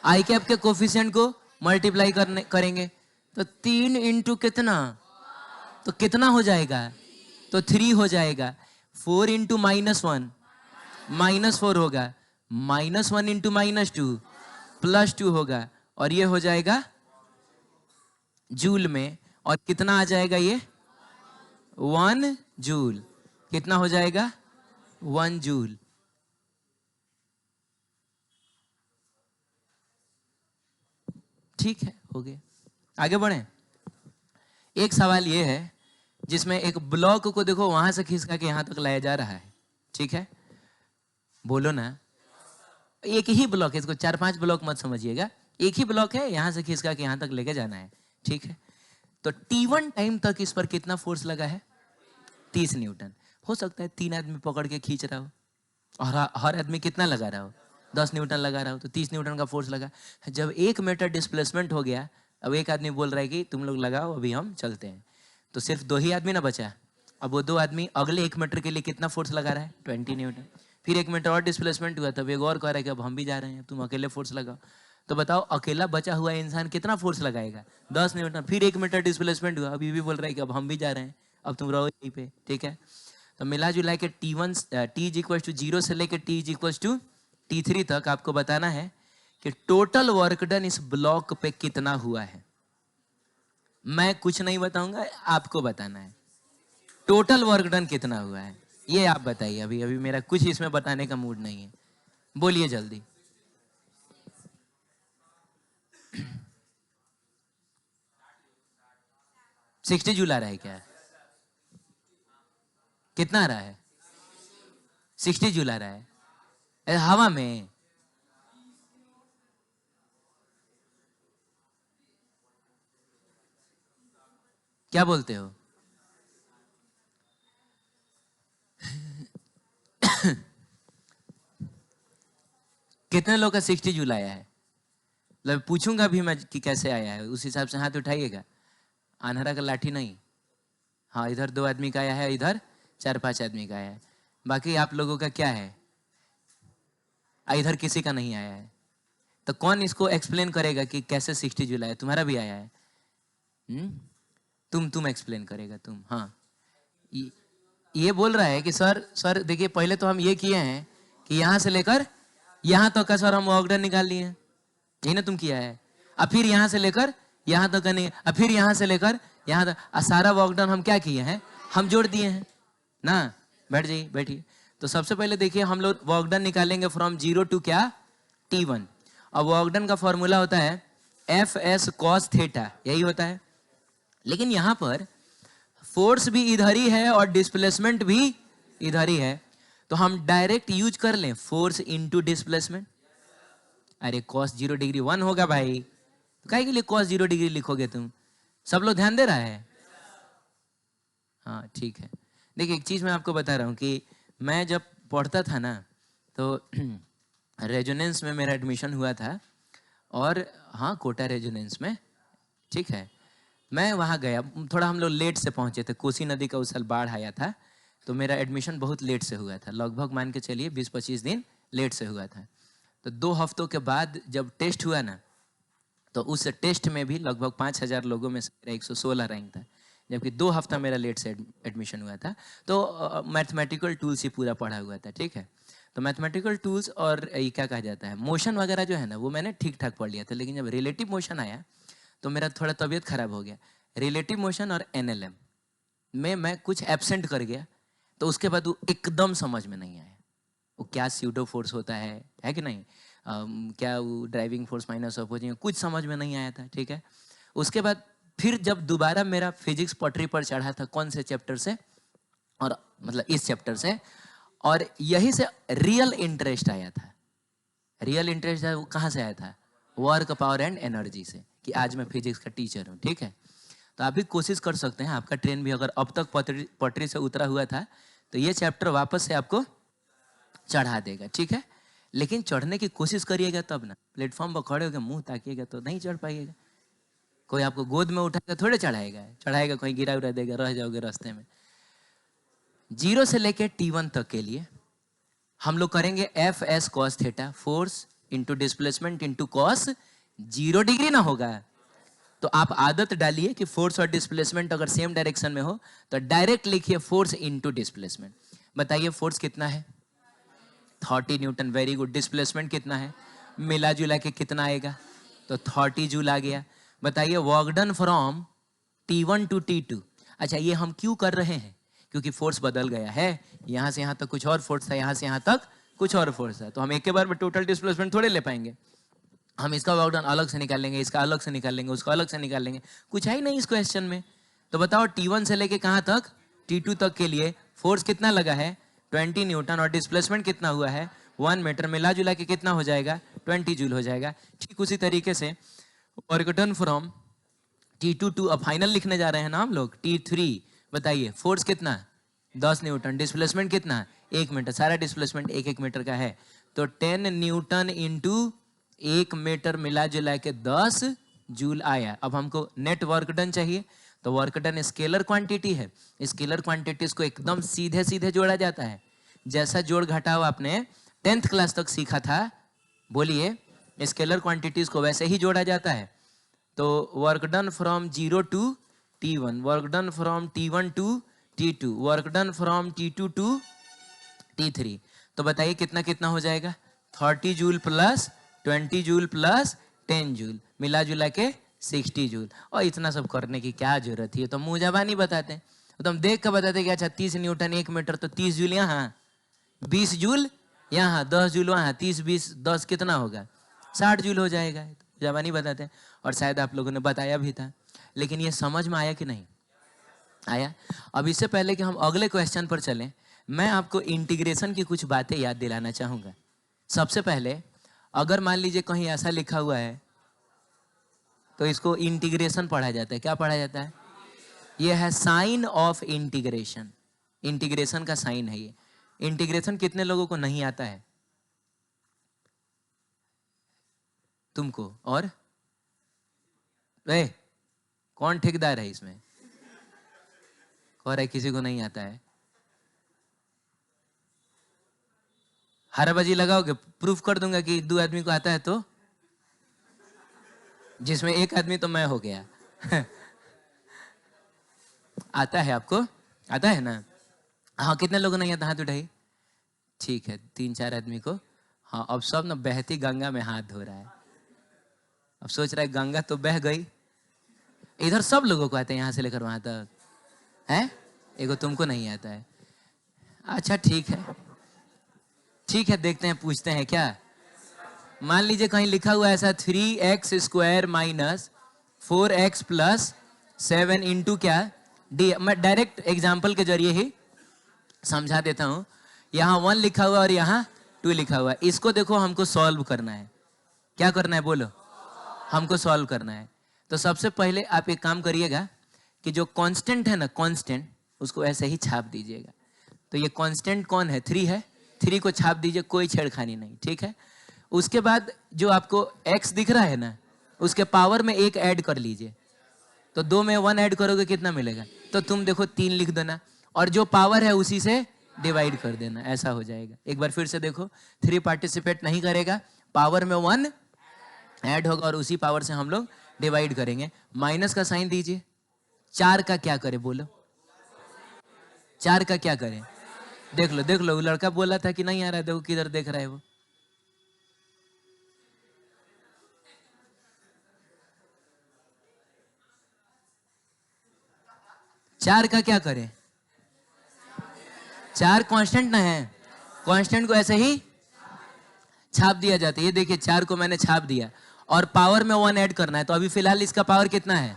आई कैप के कोफिशिएंट को मल्टीप्लाई करेंगे। तो 3 इंटू कितना? तो कितना हो जाएगा? तो 3 हो जाएगा। 4 इंटू -1 -4 होगा। -1 इंटू -2 +2 होगा। और ये हो जाएगा जूल में। और कितना आ जाएगा ये? 1 जूल। कितना हो जाएगा? 1 जूल। ठीक है, हो गया। आगे बढ़े। एक सवाल ये है जिसमें एक ब्लॉक को देखो वहां से खिसका के यहां तक लाया जा रहा है। ठीक है, बोलो ना। एक ही ब्लॉक है, इसको 4-5 ब्लॉक मत समझिएगा, एक ही ब्लॉक है, यहां से खिसका के यहां तक लेके जाना है, ठीक है। तो T1 टाइम तक इस पर कितना फोर्स लगा है? 30 न्यूटन। हो सकता है 3 आदमी पकड़ के खींच रहा हो और हर आदमी कितना लगा रहा हो? 10 न्यूटन लगा रहा हो, तो 30 न्यूटन का फोर्स लगा। जब 1 मीटर डिस्प्लेसमेंट हो गया, अब एक आदमी बोल रहा है कि तुम लोग लगाओ, अभी हम चलते हैं, तो सिर्फ 2 ही आदमी ना बचा। अब वो 2 आदमी अगले 1 मीटर के लिए कितना फोर्स लगा रहा है? 20 न्यूटन। फिर 1 मीटर और डिस्प्लेसमेंट हुआ, तब एक और कह रहा है कि अब हम भी जा रहे हैं, तुम अकेले फोर्स लगाओ। तो बताओ अकेला बचा हुआ इंसान कितना फोर्स लगाएगा? 10 न्यूटन। फिर 1 मीटर डिस्प्लेसमेंट हुआ, अभी भी बोल रहा है कि अब हम भी जा रहे हैं, अब तुम रहो यहीं पे, ठीक है। तो मिला जुला के T1 T is equal to 0 से लेकर T is equal to T3 तक आपको बताना है कि टोटल वर्क डन इस ब्लॉक पे कितना हुआ है। मैं कुछ नहीं बताऊंगा, आपको बताना है टोटल वर्क डन कितना हुआ है, ये आप बताइए। अभी अभी मेरा कुछ इसमें बताने का मूड नहीं है, बोलिए जल्दी। सिक्सटी जूल आ रहा है क्या? कितना आ रहा है? 60 जूल आ रहा है हवा में। क्या बोलते हो? कितने लोग का 60 जूल आया है? मतलब पूछूंगा भी मैं कि कैसे आया है, उस हिसाब से हाथ उठाइएगा। आन्हरा का लाठी नहीं। हाँ, इधर 2 आदमी का आया है, इधर 4-5 आदमी का आया है। बाकी आप लोगों का क्या है? इधर किसी का नहीं आया है। तो कौन इसको एक्सप्लेन करेगा कि कैसे 60 जूल आया? तुम्हारा भी आया है। तुम एक्सप्लेन करेगा तुम। हाँ, ये बोल रहा है कि सर देखिए, पहले तो हम ये किए हैं कि यहाँ से लेकर यहाँ तक का सर हम ऑर्डर निकाल लिए हैं, यही ना तुम किया है। अब फिर यहाँ से लेकर यहाँ तक का नहीं, अब फिर यहाँ से लेकर यहाँ तक सारा वर्कडन हम क्या किए हैं? हम जोड़ दिए हैं ना। बैठ जाइए, बैठिए। तो सबसे पहले देखिए, हम लोग वर्कडन निकालेंगे फ्रॉम 0 टू क्या? T1। अब वर्कडन का फॉर्मूला होता है FS cos थीटा, यही होता है। लेकिन यहाँ पर फोर्स भी इधर ही है और डिस्प्लेसमेंट भी इधर ही है, तो हम डायरेक्ट यूज कर लें फोर्स इनटू डिस्प्लेसमेंट। अरे cos 0 डिग्री 1 होगा भाई, तो काहे के लिए cos 0 डिग्री लिखोगे तुम? सब लोग ध्यान दे रहा है? हाँ ठीक है। देखिए, एक चीज मैं आपको बता रहा हूँ कि मैं जब पढ़ता था ना, तो रेजोनेंस में मेरा एडमिशन हुआ था, और हाँ, कोटा रेजोनेंस में, ठीक है। मैं वहाँ गया, थोड़ा हम लोग लेट से पहुँचे थे, कोसी नदी का उस साल बाढ़ आया था, तो मेरा एडमिशन बहुत लेट से हुआ था, लगभग मान के चलिए 20-25 दिन लेट से हुआ था। तो 2 हफ्तों के बाद जब टेस्ट हुआ ना, तो उस टेस्ट में भी लगभग 5000 लोगों में से मेरा 116 रैंक था, जबकि 2 हफ्ता मेरा लेट से एडमिशन हुआ था। तो मैथमेटिकल टूल्स ही पूरा पढ़ा हुआ था, ठीक है। तो मैथमेटिकल टूल्स और ये क्या कहा जाता है, मोशन वगैरह जो है ना, वो मैंने ठीक ठाक पढ़ लिया था। लेकिन जब रिलेटिव मोशन आया तो मेरा थोड़ा तबीयत खराब हो गया। रिलेटिव मोशन और NLM में मैं कुछ एब्सेंट कर गया, तो उसके बाद वो एकदम समझ में नहीं आया, वो क्या स्यूडो फोर्स होता है कि नहीं, क्या वो ड्राइविंग फोर्स माइनस अपोजिंग, कुछ समझ में नहीं आया था, ठीक है। उसके बाद फिर जब दोबारा मेरा फिजिक्स पटरी पर चढ़ा था, कौन से चैप्टर से, और मतलब इस चैप्टर से, और यही से रियल इंटरेस्ट आया था। रियल इंटरेस्ट वो कहाँ से आया था? वर्क, पावर एंड एनर्जी से, कि आज मैं फिजिक्स का टीचर हूँ, ठीक है। तो आप भी कोशिश कर सकते हैं, आपका ट्रेन भी अगर अब तक पटरी से उतरा हुआ था, तो ये चैप्टर वापस से आपको चढ़ा देगा, ठीक है। लेकिन चढ़ने की कोशिश करिएगा तब ना, प्लेटफॉर्म पर खड़े होकर मुंह ताकिएगा तो नहीं चढ़ पाइएगा। कोई आपको गोद में उठाकर थोड़े चढ़ाएगा, कोई गिरा उरा देगा, रह जाओगे रास्ते में। 0 से लेके T1 तक के लिए हम लोग करेंगे FS cos theta, force into displacement into cos 0 degree ना होगा। तो आप आदत डालिए कि फोर्स और डिस्प्लेसमेंट अगर सेम डायरेक्शन में हो तो डायरेक्ट लिखिए फोर्स इंटू डिस्प्लेसमेंट। बताइए फोर्स कितना है? 30 न्यूटन, वेरी गुड। डिस्प्लेसमेंट कितना है? मिला जुला के कितना आएगा? तो 30 जूल आ गया। बताइए work done from T1 to T2। अच्छा, ये हम क्यों कर रहे हैं? क्योंकि फोर्स बदल गया है, यहाँ से यहाँ तक कुछ और फोर्स था, यहाँ से यहाँ तक कुछ और फोर्स था, तो हम एक के बार में टोटल डिस्प्लेसमेंट थोड़े ले पाएंगे। हम इसका वर्क डन अलग से निकाल लेंगे, इसका अलग से निकाल लेंगे, उसका अलग से निकाल लेंगे, कुछ है ही नहीं इस क्वेश्चन में। तो बताओ T1 से लेके कहाँ तक? T2 तक के लिए फोर्स कितना लगा है? 20 न्यूटन और डिस्प्लेसमेंट कितना हुआ है 1 मीटर, मिला जुला के कितना हो जाएगा 20 जूल हो जाएगा। ठीक उसी तरीके से work done from T2 to, अब फाइनल लिखने जा रहे हैं ना हम लोग, T3। बताइए फोर्स कितना 10 न्यूटन, डिस्प्लेसमेंट कितना 1 मीटर, सारा डिस्प्लेसमेंट 1 मीटर का है, तो 10 न्यूटन इंटू 1 मीटर मिला जुला के 10 जूल आया। अब हमको नेट वर्क डन चाहिए, तो वर्क डन स्केलर क्वांटिटी है, स्केलर क्वांटिटीज को एकदम सीधे सीधे जोड़ा जाता है, जैसा जोड़ घटाव आपने 10th क्लास तक सीखा था, बोलिए स्केलर क्वांटिटीज को वैसे ही जोड़ा जाता है। तो work done from 0 to T1, work done from T1 to T2, work done from T2 to T3। तो बताइए कितना कितना हो जाएगा 30 joule plus 20 joule plus 10 joule, मिला जुला के 60 जूल। और इतना सब करने की क्या जरूरत है, तो मुंह जबानी बताते हैं, तो हम देख कर बताते कि अच्छा 30 न्यूटन 1 मीटर, तो 30 जूल यहाँ, 20 जूल यहाँ, 10 जूल वहाँ, 30 20 10 कितना होगा 60 जूल हो जाएगा। जबानी बताते हैं, और शायद आप लोगों ने बताया भी था, लेकिन ये समझ में आया कि नहीं आया। अब इससे पहले कि हम अगले क्वेश्चन पर चलें, मैं आपको इंटीग्रेशन की कुछ बातें याद दिलाना चाहूंगा। सबसे पहले अगर मान लीजिए कहीं ऐसा लिखा हुआ है, तो इसको इंटीग्रेशन पढ़ा जाता है। क्या पढ़ा जाता है? ये है साइन ऑफ इंटीग्रेशन, इंटीग्रेशन का साइन है ये। इंटीग्रेशन कितने लोगों को नहीं आता है? तुमको, और कौन ठेकेदार है इसमें? और है किसी को नहीं आता है? हाराबाजी लगाओगे, प्रूफ कर दूंगा कि 2 आदमी को आता है, तो जिसमें 1 आदमी तो मैं हो गया। आता है आपको? आता है ना? हाँ, कितने लोगों नहीं आता? हाथ उठाइए। ठीक है, 3-4 आदमी को। हाँ, अब सब ना बहती गंगा में हाथ धो रहा है। अब सोच रहा है गंगा तो बह गई। इधर सब लोगों को आते हैं, यहाँ से लेकर वहां तक है, एगो तुमको नहीं आता है। अच्छा ठीक है, ठीक है, देखते हैं, पूछते हैं क्या। मान लीजिए कहीं लिखा हुआ है ऐसा 3x² minus 4x plus 7 into क्या डी। मैं डायरेक्ट एग्जाम्पल के जरिए ही समझा देता हूं। यहाँ 1 लिखा हुआ और यहाँ 2 लिखा हुआ है। इसको देखो, हमको सॉल्व करना है। क्या करना है बोलो? हमको सॉल्व करना है। तो सबसे पहले आप एक काम करिएगा कि जो कांस्टेंट है ना, कांस्टेंट, उसको ऐसे ही छाप दीजिएगा। तो ये कांस्टेंट कौन है? 3 है, 3 को छाप दीजिए, कोई छेड़खानी नहीं, ठीक है। उसके बाद जो आपको x दिख रहा है ना, उसके पावर में 1 ऐड कर लीजिए। तो 2 में 1 ऐड करोगे कितना मिलेगा? तो तुम देखो 3 लिख देना, और जो पावर है उसी से डिवाइड कर देना, ऐसा हो जाएगा। एक बार फिर से देखो, 3 पार्टिसिपेट नहीं करेगा, पावर में 1 ऐड होगा और उसी पावर से हम लोग डिवाइड करेंगे। माइनस का साइन दीजिए। 4 का क्या करें बोलो? 4 का क्या करें? देख लो देख लो, वो लड़का बोला था कि नहीं आ रहा है, देखो किधर देख रहा है वो। चार का क्या करें? 4 कांस्टेंट ना है, कांस्टेंट को ऐसे ही छाप दिया जाता है। ये देखिए 4 को मैंने छाप दिया, और पावर में 1 ऐड करना है। तो अभी फिलहाल इसका पावर कितना है?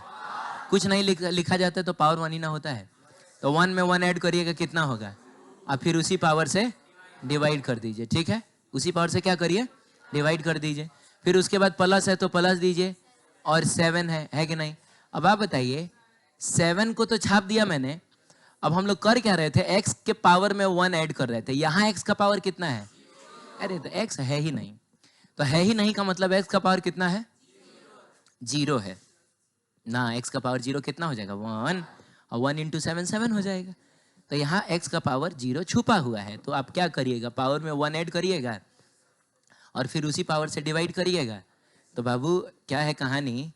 कुछ नहीं लिखा जाता है, तो पावर 1 ही ना होता है। तो 1 में 1 ऐड करिएगा, कितना होगा? अब फिर उसी पावर से डिवाइड कर दीजिए, ठीक है। उसी पावर से क्या करिए? डिवाइड कर दीजिए। फिर उसके बाद प्लस है तो प्लस दीजिए, और 7 है कि नहीं? अब आप बताइए, 7 को तो छाप दिया मैंने, अब हम लोग कर क्या रहे थे? x के पावर में 1 ऐड कर रहे थे। यहाँ x का पावर कितना है? अरे तो x है ही नहीं, तो है ही नहीं का मतलब x का पावर कितना है? 0 है ना। x का पावर 0 कितना हो जाएगा? 1, और 1 इंटू 7 7 हो जाएगा। तो यहाँ x का पावर 0 छुपा हुआ है। तो आप क्या करिएगा? पावर में 1 ऐड करिएगा और फिर उसी पावर से डिवाइड करिएगा। तो बाबू क्या है कहानी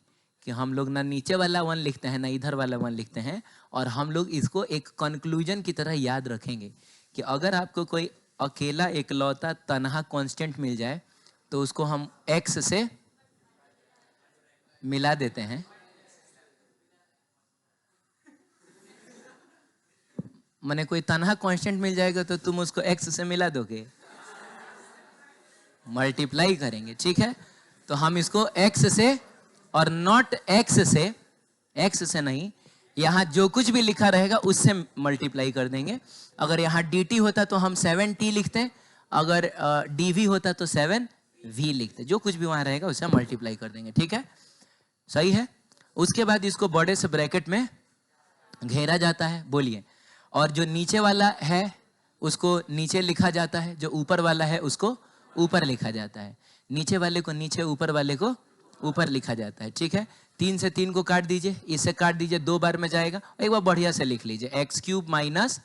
कि हम लोग ना नीचे वाला 1 लिखते हैं ना इधर वाला 1 लिखते हैं, और हम लोग इसको एक कंक्लूजन की तरह याद रखेंगे कि अगर आपको कोई अकेला एकलौता तनहा कांस्टेंट मिल जाए तो उसको हम x से मिला देते हैं। माने कोई तनहा कांस्टेंट मिल जाएगा तो तुम उसको x से मिला दोगे, मल्टीप्लाई करेंगे, ठीक है। तो हम इसको x से और नॉट x से नहीं, यहाँ जो कुछ भी लिखा रहेगा उससे मल्टीप्लाई कर देंगे। अगर यहाँ dt होता तो हम 7t लिखते, अगर dv होता तो 7v लिखते, जो कुछ भी वहाँ रहेगा उससे मल्टीप्लाई कर देंगे। ठीक है, सही है। उसके बाद इसको बड़े से ब्रैकेट में घेरा जाता है, बोलिए, और जो नीचे वाला है उसको नीचे लिखा जाता है, जो ऊपर वाला है उसको ऊपर लिखा जाता है, नीचे वाले को नीचे, ऊपर वाले को ऊपर लिखा जाता है। ठीक है, 3 से 3 को काट दीजिए, इससे काट दीजिए, 2 बार में जाएगा। एक बार बढ़िया से लिख लीजिए, x cube minus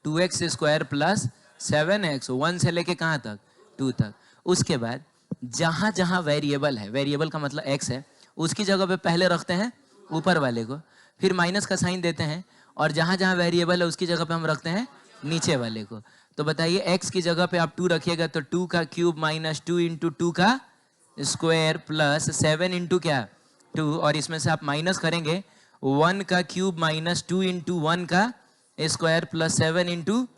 2x square plus 7x, 1 से लेके कहाँ तक, 2 तक। उसके बाद जहां जहां वेरिएबल है, वेरिएबल का मतलब x है, उसकी जगह पे पहले रखते हैं ऊपर वाले को, फिर माइनस का साइन देते हैं, और जहां जहां वेरिएबल है उसकी जगह पे हम रखते हैं नीचे वाले को। तो बताइए, x की जगह पे आप 2 रखिएगा तो 2 का क्यूब माइनस 2 इंटू 2 का स्क्वायर प्लस 7 इंटू क्या 2, और इसमें से आप माइनस करेंगे 1 का क्यूब माइनस 2 इंटू 1 का स्क्वायर प्लस 7 इंटू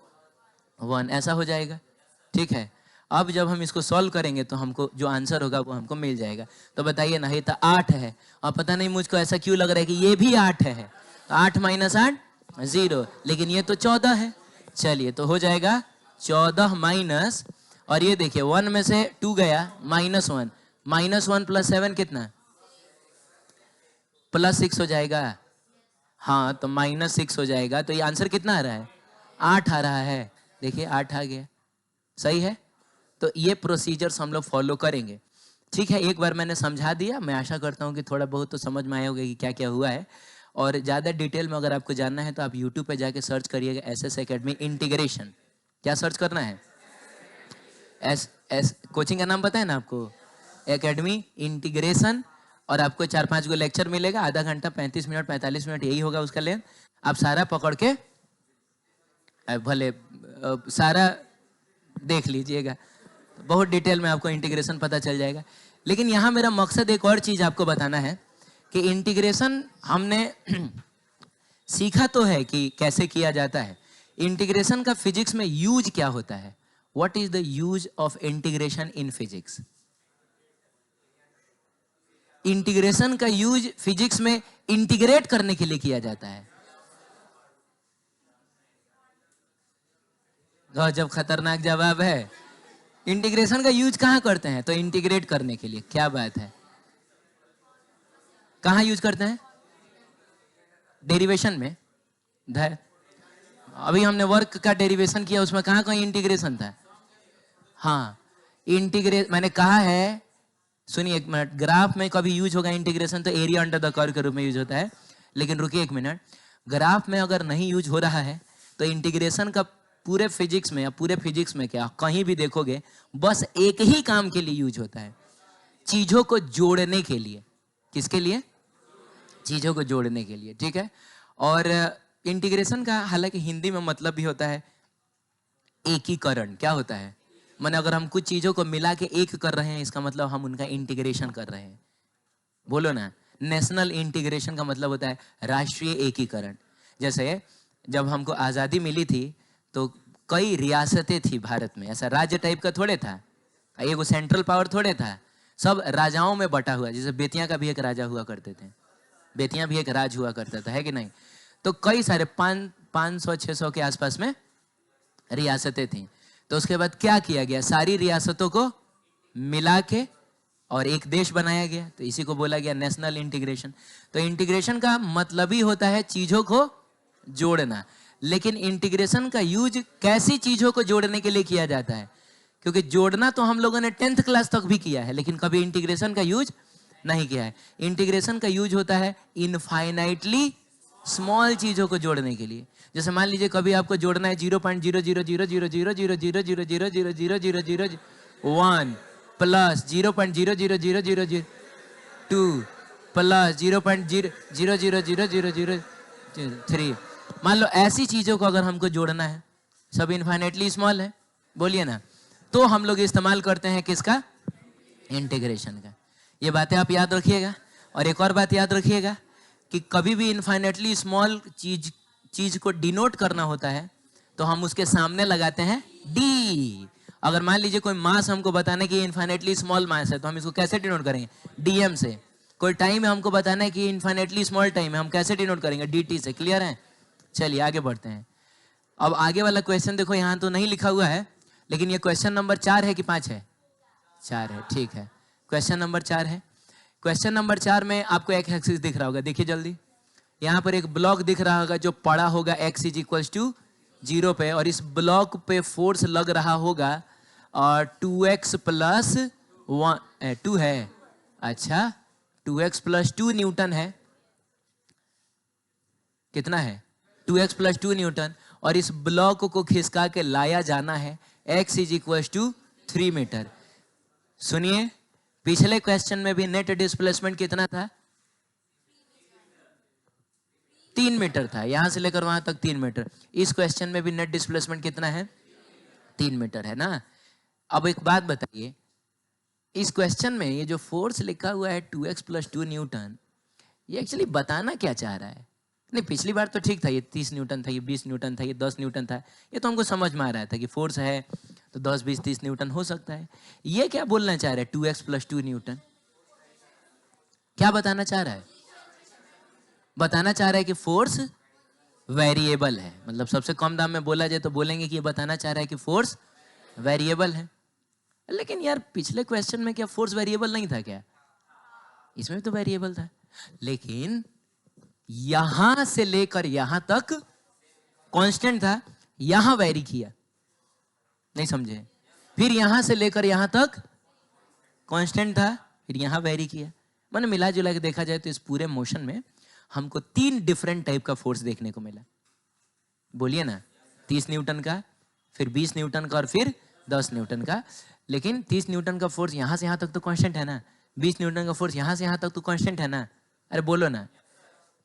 1, ऐसा हो जाएगा। ठीक है, अब जब हम इसको सॉल्व करेंगे तो हमको जो आंसर होगा वो हमको मिल जाएगा। तो बताइए ना, ये तो 8 है, और पता नहीं मुझको ऐसा क्यों लग रहा है कि ये भी 8 है। तो 8 माइनस 8 0, लेकिन ये तो 14 है। चलिए, तो हो जाएगा 14 माइनस, और ये देखिए 1 में से 2 गया, -1, -1 प्लस 7 कितना, +6 हो जाएगा। हाँ, तो -6 हो जाएगा। तो ये आंसर कितना आ रहा है, 8 आ रहा है। देखिए 8 आ गया, सही है। तो ये प्रोसीजर्स हम लोग फॉलो करेंगे। ठीक है, एक बार मैंने समझा दिया, मैं आशा करता हूँ कि थोड़ा बहुत तो समझ में आया होगा कि क्या क्या हुआ है। और ज़्यादा डिटेल में अगर आपको जानना है तो आप YouTube पे जाके सर्च करिएगा SS एकेडमी इंटीग्रेशन। क्या सर्च करना है, एस कोचिंग का नाम पता है ना आपको, एकेडमी इंटीग्रेशन। और आपको 4-5 गो लेक्चर मिलेगा, आधा घंटा, 35 मिनट 45 मिनट यही होगा उसका लेंथ। आप सारा पकड़ के भले सारा देख लीजिएगा, बहुत डिटेल में आपको इंटीग्रेशन पता चल जाएगा। लेकिन यहाँ मेरा मकसद एक और चीज आपको बताना है कि इंटीग्रेशन हमने सीखा तो है कि कैसे किया जाता है। इंटीग्रेशन का फिजिक्स में यूज क्या होता है, what is the use of integration in physics. Integration का यूज फिजिक्स में इंटीग्रेट करने के लिए किया जाता है। जब खतरनाक जवाब है, इंटीग्रेशन का यूज कहां करते हैं, तो इंटीग्रेट करने के लिए। क्या बात है, कहां यूज करते हैं, डेरिवेशन में। अभी हमने वर्क का डेरिवेशन किया, उसमें कहां कहीं इंटीग्रेशन था। हाँ, मैंने कहा है, सुनिए एक मिनट, ग्राफ में कभी यूज होगा इंटीग्रेशन तो एरिया अंडर द कर्व के रूप में यूज होता है। लेकिन रुकिए एक मिनट, ग्राफ में अगर नहीं यूज हो रहा है तो इंटीग्रेशन का पूरे फिजिक्स में या पूरे फिजिक्स में क्या कहीं भी देखोगे बस एक ही काम के लिए यूज होता है, चीजों को जोड़ने के लिए। किसके लिए, चीजों को जोड़ने के लिए। ठीक है, और इंटीग्रेशन का हालांकि हिंदी में मतलब भी होता है एकीकरण। क्या होता है, माने अगर हम कुछ चीजों को मिला के एक कर रहे हैं, इसका मतलब हम उनका इंटीग्रेशन कर रहे हैं। बोलो ना, नेशनल इंटीग्रेशन का मतलब होता है राष्ट्रीय एकीकरण। जैसे जब हमको आजादी मिली थी तो कई रियासतें थी भारत में, ऐसा राज्य टाइप का थोड़े था, एगो सेंट्रल पावर थोड़े था, सब राजाओं में बटा हुआ। जैसे बेतिया का भी एक राजा हुआ करते थे, बेतिया भी एक राज हुआ करता था, है कि नहीं। तो कई सारे 500-600 के आसपास में रियासतें थी। तो उसके बाद क्या किया गया, सारी रियासतों को मिला के और एक देश बनाया गया, तो इसी को बोला गया नेशनल इंटीग्रेशन। तो इंटीग्रेशन का मतलब ही होता है चीजों को जोड़ना। लेकिन इंटीग्रेशन का यूज कैसी चीजों को जोड़ने के लिए किया जाता है, क्योंकि जोड़ना तो हम लोगों ने 10th क्लास तक भी किया है, लेकिन कभी इंटीग्रेशन का यूज नहीं किया है। इंटीग्रेशन का यूज होता है इनफाइनाइटली स्मॉल चीजों को जोड़ने के लिए। जैसे मान लीजिए कभी आपको जोड़ना है 0.000000000000001 प्लस 0.0000002 प्लस 0.0000003। मान लो ऐसी चीजों को अगर हमको जोड़ना है, सब इनफाइनाइटली स्मॉल है, बोलिए ना, तो हम लोग इस्तेमाल करते हैं किसका, इंटीग्रेशन का। ये बातें आप याद रखिएगा। और एक और बात याद रखिएगा कि कभी भी इनफाइनाइटली स्मॉल चीज को डिनोट करना होता है तो हम उसके सामने लगाते हैं डी। अगर मान लीजिए कोई मास हमको बताने की इनफाइनाइटली स्मॉल मास है तो हम इसको कैसे डिनोट करेंगे, डीएम से। कोई टाइम है हमको बताना है कि इनफाइनाइटली स्मॉल टाइम है, हम कैसे डिनोट करेंगे? dt से। क्लियर है? चलिए आगे बढ़ते हैं। अब आगे वाला क्वेश्चन देखो, यहाँ तो नहीं लिखा हुआ है, लेकिन ये क्वेश्चन नंबर 4 है कि 5 है? 4 है, ठीक है। क्वेश्चन नंबर 4 है। क्वेश्चन नंबर 4 में आपको एक एक्सिस दिख रहा होगा, देखिए जल्दी। यहाँ पर एक ब्लॉक दिख रहा होगा जो पड़ा होगा x इज इक्वल टू 0 पे, और इस ब्लॉक पे फोर्स लग रहा होगा और 2x प्लस 2 है। अच्छा, 2x प्लस 2 न्यूटन है। कितना है? 2x plus 2 Newton. और इस ब्लॉक को खिसका के लाया जाना है, x is equal to 3 metre. सुनिए, पिछले क्वेश्चन में भी नेट डिस्प्लेसमेंट कितना था? 3 मीटर था, यहां से लेकर वहां तक 3 मीटर। इस क्वेश्चन में भी नेट डिस्प्लेसमेंट कितना है? 3 मीटर है ना। अब एक बात बताइए, इस क्वेश्चन में ये जो फोर्स लिखा हुआ है 2x प्लस 2 न्यूटन, ये एक्चुअली बताना क्या चाह रहा है? नहीं, पिछली बार तो ठीक था, ये 30 न्यूटन था, ये 20 न्यूटन था, ये 10 न्यूटन था, ये तो हमको समझ में आ रहा था कि फोर्स है तो 10, 20, 30 न्यूटन हो सकता है। ये क्या बोलना चाह रहा है 2x प्लस 2 न्यूटन? क्या बताना चाह रहा है? बताना चाह रहा है कि फोर्स वेरिएबल है। मतलब सबसे कम दाम में बोला जाए तो बोलेंगे कि ये बताना चाह रहा है कि फोर्स वेरिएबल है। लेकिन यार पिछले क्वेश्चन में क्या फोर्स वेरिएबल नहीं था क्या? इसमें तो वेरिएबल था, लेकिन यहां से लेकर यहां तक कांस्टेंट था, यहां वेरी किया, नहीं समझे? फिर यहां से लेकर यहां तक कांस्टेंट था, फिर यहां वेरी किया। मैंने मिला जुला के देखा जाए तो इस पूरे मोशन में हमको 3 डिफरेंट टाइप का फोर्स देखने को मिला। बोलिए ना, 30 न्यूटन का, फिर 20 न्यूटन का, और फिर 10 न्यूटन का। लेकिन 30 न्यूटन का फोर्स यहां से यहां तक तो कांस्टेंट है ना, 20 न्यूटन का फोर्स यहां से यहां तक तो कांस्टेंट है ना। अरे बोलो ना,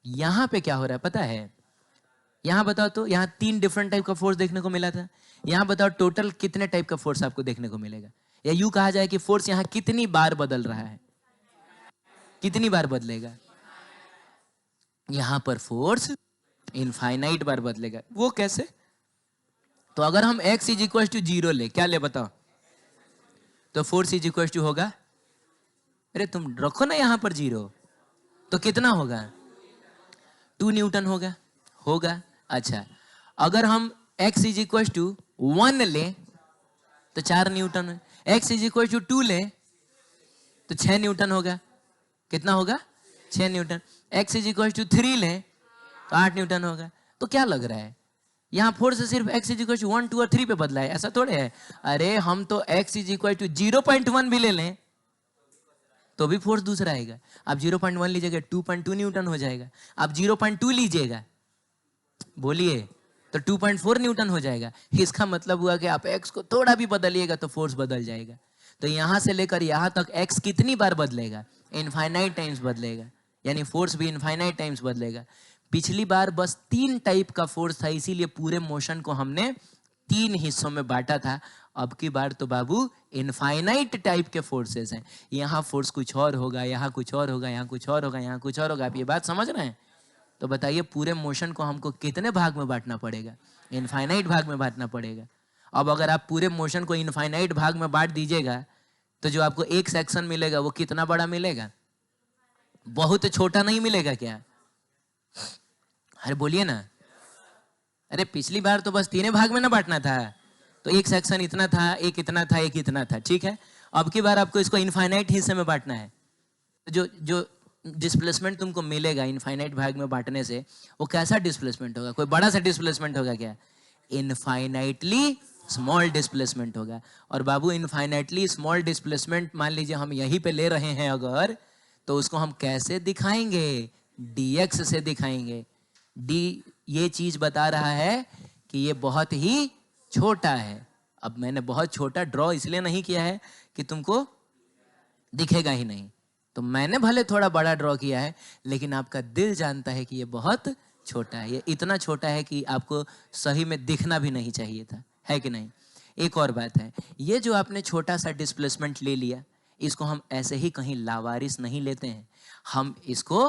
यहां पे क्या हो रहा है पता है? यहां बताओ तो, यहां 3 डिफरेंट टाइप का फोर्स देखने को मिला था। यहां बताओ टोटल कितने टाइप का फोर्स आपको देखने को मिलेगा? या यूं कहा जाए कि फोर्स यहां कितनी बार बदल रहा है? कितनी बार बदलेगा? यहां पर फोर्स इनफाइनाइट बार बदलेगा। वो कैसे? तो अगर हम x इज इक्वल टू 0 ले, क्या ले बताओ, तो फोर्स इज इक्वल टू होगा, अरे तुम रखो ना यहां पर 0, तो कितना होगा? 2 न्यूटन होगा। होगा। अच्छा, अगर हम x इज इक्वल टू 1 ले तो 4 न्यूटन है। x इज इक्वल टू 2 ले तो 6 न्यूटन होगा। कितना होगा? 6 newton. x is equal to 3 ले तो 8 न्यूटन होगा। तो क्या लग रहा है, यहाँ फोर्स सिर्फ x इज इक्वल टू 1, 2 और 3 पे बदला है? ऐसा थोड़े है। अरे हम तो x इज इक्वल टू 0.1 भी ले लें तो भी फोर्स दूसरा आएगा। आप 0.1 लीजिएगा 2.2 न्यूटन हो जाएगा। आप 0.2 लीजिएगा, बोलिए, तो 2.4 न्यूटन हो जाएगा। इसका मतलब हुआ कि आप x को थोड़ा भी बदलिएगा तो फोर्स बदल जाएगा। तो यहां से लेकर यहां तक x कितनी बार बदलेगा? इनफाइनाइट टाइम्स बदलेगा, यानी फोर्स भी इनफाइनाइट टाइम्स बदलेगा। पिछली बार बस 3 टाइप का फोर्स था, इसीलिए पूरे मोशन को हमने 3 हिस्सों में बांटा था। अब की बार तो बाबू इनफाइनाइट टाइप के फोर्सेस हैं। यहाँ फोर्स कुछ और होगा, यहाँ कुछ और होगा, यहाँ कुछ और होगा, यहाँ कुछ और होगा। आप ये बात समझ रहे हैं? तो बताइए पूरे मोशन को हमको कितने भाग में बांटना पड़ेगा? इनफाइनाइट भाग में बांटना पड़ेगा। अब अगर आप पूरे मोशन को इनफाइनाइट भाग में बांट दीजिएगा तो जो आपको एक सेक्शन मिलेगा वो कितना बड़ा मिलेगा? बहुत छोटा नहीं मिलेगा क्या? अरे बोलिए ना। अरे पिछली बार तो बस 3 भाग में ना बांटना था, तो एक सेक्शन इतना था, एक इतना था, एक इतना था, ठीक है। अब की बार आपको इसको इनफाइनाइट हिस्से में बांटना है। जो जो डिस्प्लेसमेंट तुमको मिलेगा इनफाइनाइट भाग में बांटने से, वो कैसा डिस्प्लेसमेंट होगा? कोई बड़ा सा डिस्प्लेसमेंट होगा क्या? इनफाइनाइटली स्मॉल डिस्प्लेसमेंट होगा। और बाबू इनफाइनाइटली स्मॉल डिस्प्लेसमेंट मान लीजिए हम यहीं पे ले रहे हैं अगर, तो उसको हम कैसे दिखाएंगे? dx से दिखाएंगे। d ये चीज बता रहा है कि ये बहुत ही छोटा है। अब मैंने बहुत छोटा ड्रॉ इसलिए नहीं किया है कि तुमको दिखेगा ही नहीं, तो मैंने भले थोड़ा बड़ा ड्रॉ किया है, लेकिन आपका दिल जानता है कि ये बहुत छोटा है। ये इतना छोटा है कि आपको सही में दिखना भी नहीं चाहिए था, है कि नहीं? एक और बात है, ये जो आपने छोटा सा डिस्प्लेसमेंट ले लिया, इसको हम ऐसे ही कहीं लावारिस नहीं लेते हैं। हम इसको,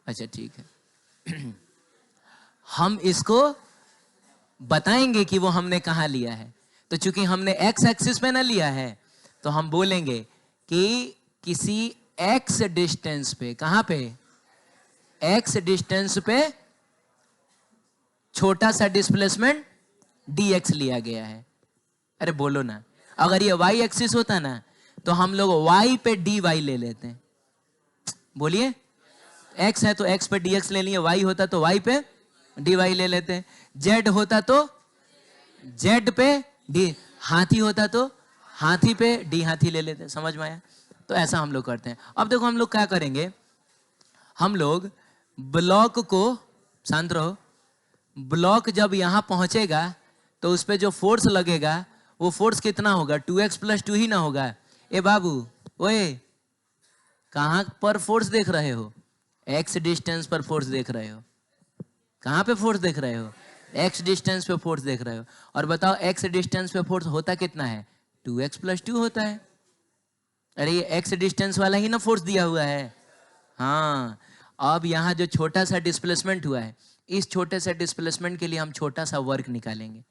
अच्छा ठीक है हम इसको बताएंगे कि वो हमने कहाँ लिया है। तो चूंकि हमने x एक्सिस पे ना लिया है, तो हम बोलेंगे कि किसी x डिस्टेंस पे, कहां पे, x डिस्टेंस पे छोटा सा डिस्प्लेसमेंट dx लिया गया है। अरे बोलो ना, अगर ये y एक्सिस होता ना तो हम लोग y पे dy ले लेते हैं। बोलिए, x है तो x पे dx ले लिए, y होता तो y पे dy ले लेते हैं, z होता तो z पे d, हाथी होता तो हाथी पे d हाथी ले लेते हैं। समझ में आया? तो ऐसा हम लोग करते हैं। अब देखो हम लोग क्या करेंगे, हम लोग ब्लॉक को, शांत रहो, ब्लॉक जब यहां पहुंचेगा तो उस पर जो फोर्स लगेगा वो फोर्स कितना होगा, 2x + 2 ही ना होगा। ए बाबू, ओए, कहां पर फोर्स देख रहे हो? x डिस्टेंस पर फोर्स देख रहे हो। कहां पे फोर्स देख रहे हो? x डिस्टेंस पे फोर्स देख रहे हो। और बताओ x डिस्टेंस पे फोर्स होता कितना है? 2x + 2 होता है। अरे ये x डिस्टेंस वाला ही ना फोर्स दिया हुआ है। हाँ, अब यहाँ जो छोटा सा डिस्प्लेसमेंट हुआ है, इस छोटे से डिस्प्लेसमेंट के लिए हम छोटा सा वर्क निकालेंगे।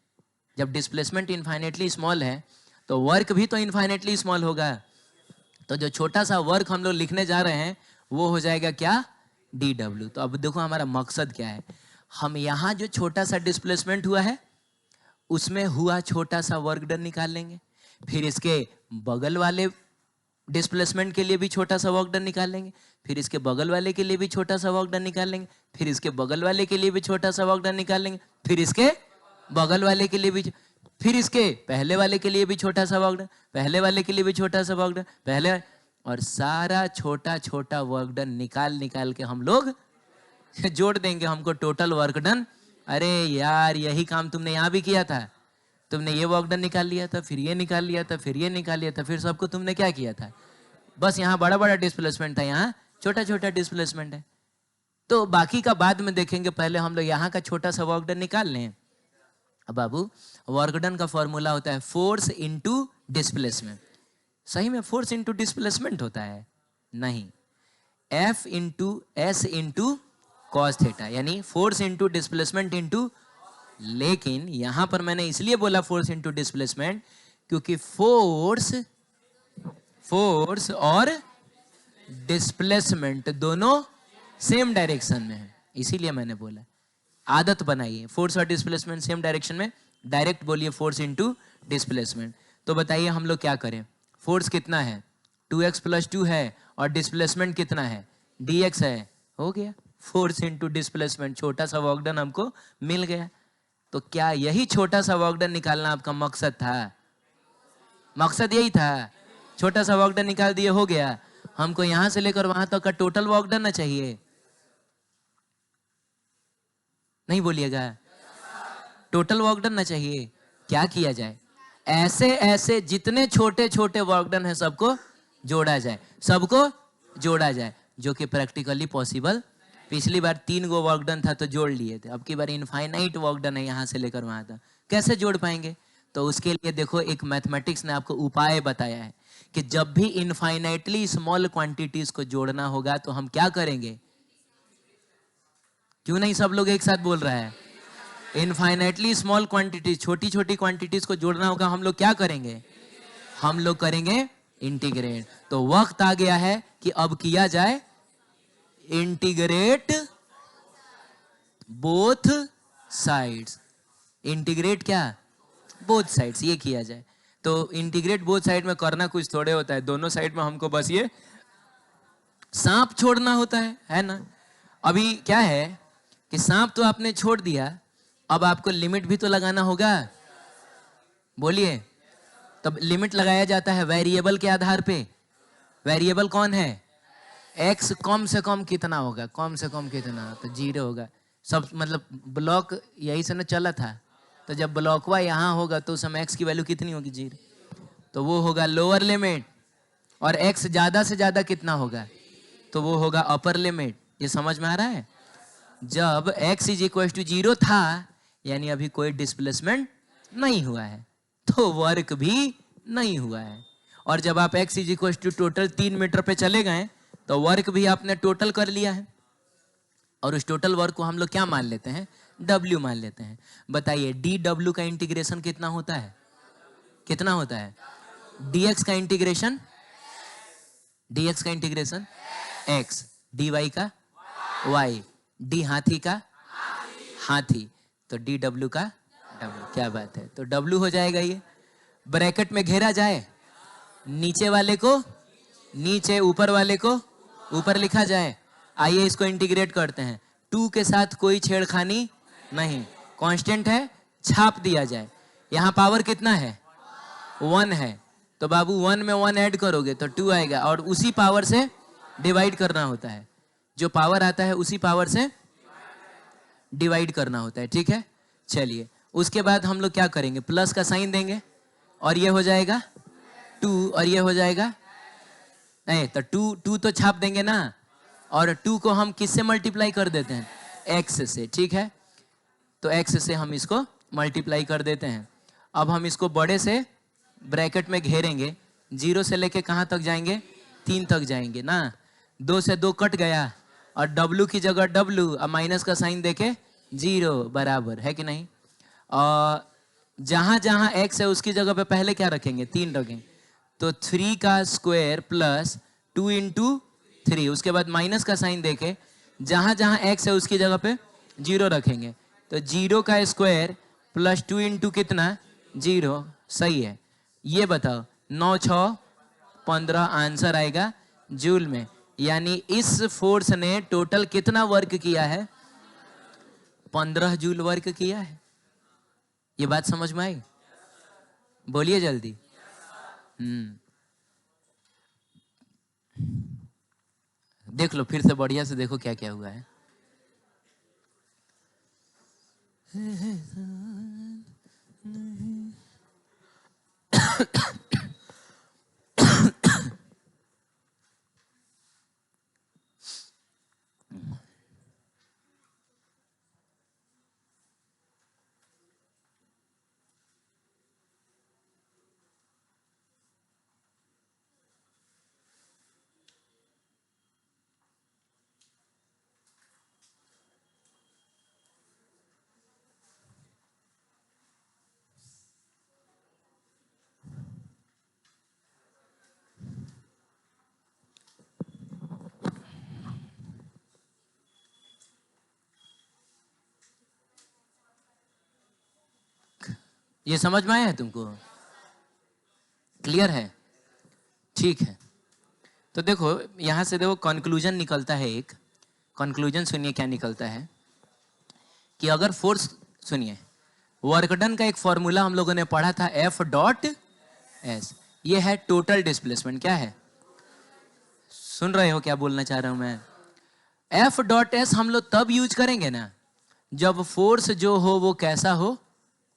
जब डिस्प्लेसमेंट इनफाइनेटली स्मॉल है तो वर्क भी तो इनफाइनेटली स्मॉल होगा। तो जो छोटा सा वर्क हम लोग लिखने जा रहे हैं वो हो जाएगा क्या, dw। तो अब देखो हमारा मकसद क्या है, हम यहाँ जो छोटा सा डिस्प्लेसमेंट हुआ है उसमें हुआ छोटा सा वर्क डन निकाल लेंगे, फिर इसके बगल वाले डिस्प्लेसमेंट के लिए भी छोटा सा वर्क डन निकाल लेंगे, फिर इसके बगल वाले के लिए भी छोटा सा वर्क डन निकाल लेंगे, फिर इसके बगल वाले के लिए भी छोटा सा वर्क डन निकाल लेंगे, फिर इसके बगल वाले के लिए भी, फिर इसके पहले वाले के लिए भी छोटा सा वर्क डन, पहले वाले के लिए भी छोटा सा वर्क डन, पहले, और सारा छोटा छोटा वर्क डन निकाल निकाल के हम लोग जोड़ देंगे हमको टोटल वर्क डन। अरे यार, यही काम तुमने यहाँ भी किया था। तुमने ये वर्क डन निकाल लिया था, फिर ये निकाल लिया था, फिर ये निकाल लिया था, फिर सबको तुमने क्या किया था, बस यहाँ बड़ा बड़ा डिस्प्लेसमेंट था, यहाँ छोटा छोटा डिस्प्लेसमेंट है। तो बाकी का बाद में देखेंगे, पहले हम लोग यहाँ का छोटा सा वर्क डन निकाल लें। अब बाबू, वर्क डन का फॉर्मूला होता है फोर्स इनटू डिस्प्लेसमेंट। सही में फोर्स इनटू डिस्प्लेसमेंट होता है? नहीं, F into S into cos theta, यानी फोर्स इनटू डिस्प्लेसमेंट इनटू। लेकिन यहां पर मैंने इसलिए बोला फोर्स इनटू डिस्प्लेसमेंट क्योंकि फोर्स और डिस्प्लेसमेंट दोनों सेम डायरेक्शन में है, इसीलिए मैंने बोला। आदत बनाइए, फोर्स और डिस्प्लेसमेंट सेम डायरेक्शन में, डायरेक्ट बोलिए फोर्स इनटू डिस्प्लेसमेंट। तो बताइए हम लोग क्या करें, फोर्स कितना है, 2x + 2 है, और डिस्प्लेसमेंट कितना है, dx है, हो गया फोर्स इनटू डिस्प्लेसमेंट, छोटा सा वर्क डन हमको मिल गया। तो क्या यही छोटा सा वर्क डन निकालना आपका मकसद था? मकसद यही था, छोटा सा वर्क डन निकाल दिए, हो गया। हमको यहां से लेकर वहां तक का टोटल वर्क डन ना चाहिए? नहीं बोलिएगा, टोटल वर्क डन ना चाहिए। क्या किया जाए, ऐसे ऐसे जितने छोटे छोटे वर्क डन है सबको जोड़ा जाए, सबको जोड़ा जाए, जो कि प्रैक्टिकली पॉसिबल। पिछली बार 3 गो वर्क डन था तो जोड़ लिए थे, अब की बार इनफाइनाइट वर्क डन है यहाँ से लेकर वहां तक, कैसे जोड़ पाएंगे? तो उसके लिए देखो एक मैथमेटिक्स ने आपको उपाय बताया है कि जब भी इनफाइनाइटली स्मॉल क्वांटिटीज को जोड़ना होगा तो हम क्या करेंगे। क्यों नहीं सब लोग एक साथ बोल रहा है? इनफाइनाइटली स्मॉल क्वांटिटीज, छोटी छोटी क्वांटिटीज को जोड़ना होगा, हम लोग क्या करेंगे, हम लोग करेंगे इंटीग्रेट। तो वक्त आ गया है कि अब किया जाए इंटीग्रेट बोथ साइड्स। इंटीग्रेट क्या, बोथ साइड्स, ये किया जाए। तो इंटीग्रेट बोथ साइड में करना कुछ थोड़े होता है, दोनों साइड में हमको बस ये सांप छोड़ना होता है ना। अभी क्या है कि सांप तो आपने छोड़ दिया, अब आपको लिमिट भी तो लगाना होगा। बोलिए, तब लिमिट लगाया जाता है वेरिएबल के आधार पे। वेरिएबल कौन है, x कम से कम कितना होगा, कम से कम कितना, तो 0 होगा। सब मतलब ब्लॉक यही से ना चला था, तो जब ब्लॉकवा यहाँ होगा तो उस समय x की वैल्यू कितनी होगी, 0, तो वो होगा लोअर लिमिट। और x ज्यादा से ज्यादा कितना होगा, तो वो होगा अपर लिमिट। ये समझ में आ रहा है? जब x = 0 था यानी अभी कोई डिस्प्लेसमेंट नहीं हुआ है, तो वर्क भी नहीं हुआ है। और जब आप x = टोटल 3 मीटर पे चले गए तो वर्क भी आपने टोटल कर लिया है, और उस टोटल वर्क को हम लोग क्या मान लेते हैं, W मान लेते हैं। बताइए dw का इंटीग्रेशन कितना होता है, कितना होता है, dx का इंटीग्रेशन dx का इंटीग्रेशन x, dy का y, d हाथी का हाथी, तो dw का w। क्या बात है, तो w हो जाएगा। ये ब्रैकेट में घेरा जाए, नीचे वाले को नीचे, ऊपर वाले को ऊपर लिखा जाए। आइए इसको इंटीग्रेट करते हैं। 2 के साथ कोई छेड़खानी नहीं, कांस्टेंट है, छाप दिया जाए। यहाँ पावर कितना है, 1 है, तो बाबू 1 में 1 ऐड करोगे तो 2 आएगा, और उसी पावर से डिवाइड करना होता है। जो पावर आता है उसी पावर से डिवाइड करना होता है, ठीक है। चलिए उसके बाद हम लोग क्या करेंगे, प्लस का साइन देंगे, और ये हो जाएगा 2, और ये हो जाएगा नहीं, तो 2 तो छाप देंगे ना, और 2 को हम किससे मल्टीप्लाई कर देते हैं, x से, ठीक है। तो x से हम इसको मल्टीप्लाई कर देते हैं। अब हम इसको बड़े से ब्रैकेट में घेरेंगे, 0 से लेके कहाँ तक जाएंगे, 3 तक जाएंगे ना। 2 से 2 कट गया, और w की जगह w, अब माइनस का साइन देके 0 बराबर है कि नहीं। और जहां जहां x है उसकी जगह पे पहले क्या रखेंगे, 3 रखेंगे, तो 3 का स्क्वायर प्लस 2 इंटू 3, उसके बाद माइनस का साइन देके जहां जहां x है उसकी जगह पे 0 रखेंगे, तो 0 का स्क्वायर प्लस 2 इंटू कितना, 0। सही है। ये बताओ 9 6 15 आंसर आएगा जूल में, यानी इस फोर्स ने टोटल कितना वर्क किया है, 15 जूल वर्क किया है। ये बात समझ में आई, बोलिए जल्दी। देख लो फिर से बढ़िया से, देखो क्या क्या हुआ है। ये समझ में आया है तुमको, क्लियर है, ठीक है। तो देखो यहां से देखो कंक्लूजन निकलता है, एक कंक्लूजन सुनिए क्या निकलता है, कि अगर फोर्स, सुनिए वर्क डन का एक फॉर्मूला हम लोगों ने पढ़ा था, F डॉट एस, ये है टोटल डिस्प्लेसमेंट। क्या है, सुन रहे हो क्या बोलना चाह रहा हूं मैं। F डॉट एस हम लोग तब यूज करेंगे ना जब फोर्स जो हो वो कैसा हो,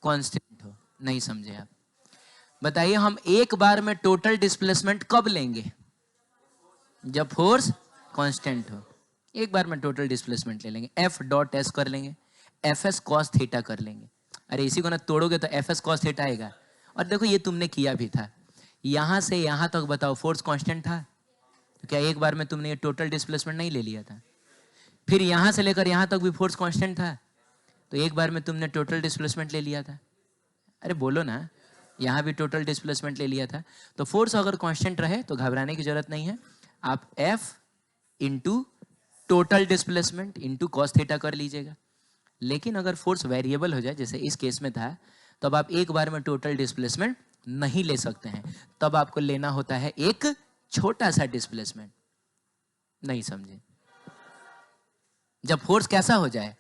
कांस्टेंट हो। नहीं समझे आप, बताइए हम एक बार में टोटल डिस्प्लेसमेंट कब लेंगे, जब फोर्स कांस्टेंट हो। एक बार में टोटल डिस्प्लेसमेंट ले लेंगे, F डॉट एस कर लेंगे, एफ एस कॉस थीटा कर लेंगे। अरे इसी को ना तोड़ोगे तो एफ एस कॉस थीटा आएगा। और देखो ये तुमने किया भी था, यहां से यहां तक बताओ फोर्स कांस्टेंट था, तो क्या एक बार में तुमने ये टोटल डिस्प्लेसमेंट नहीं ले लिया था। फिर यहां से लेकर यहां तक भी फोर्स कांस्टेंट था, तो एक बार में तुमने टोटल डिस्प्लेसमेंट ले लिया था। अरे बोलो ना, यहाँ भी टोटल डिस्प्लेसमेंट ले लिया था। तो फोर्स अगर कांस्टेंट रहे तो घबराने की जरूरत नहीं है, आप F into total displacement into cos theta कर लीजिएगा। लेकिन अगर फोर्स वेरिएबल हो जाए, जैसे इस केस में था, तब आप एक बार में टोटल डिस्प्लेसमेंट नहीं ले सकते हैं, तब आपको लेना होता है एक छोटा सा डिस्प्लेसमेंट। नहीं समझे, जब फोर्स कैसा हो जाए,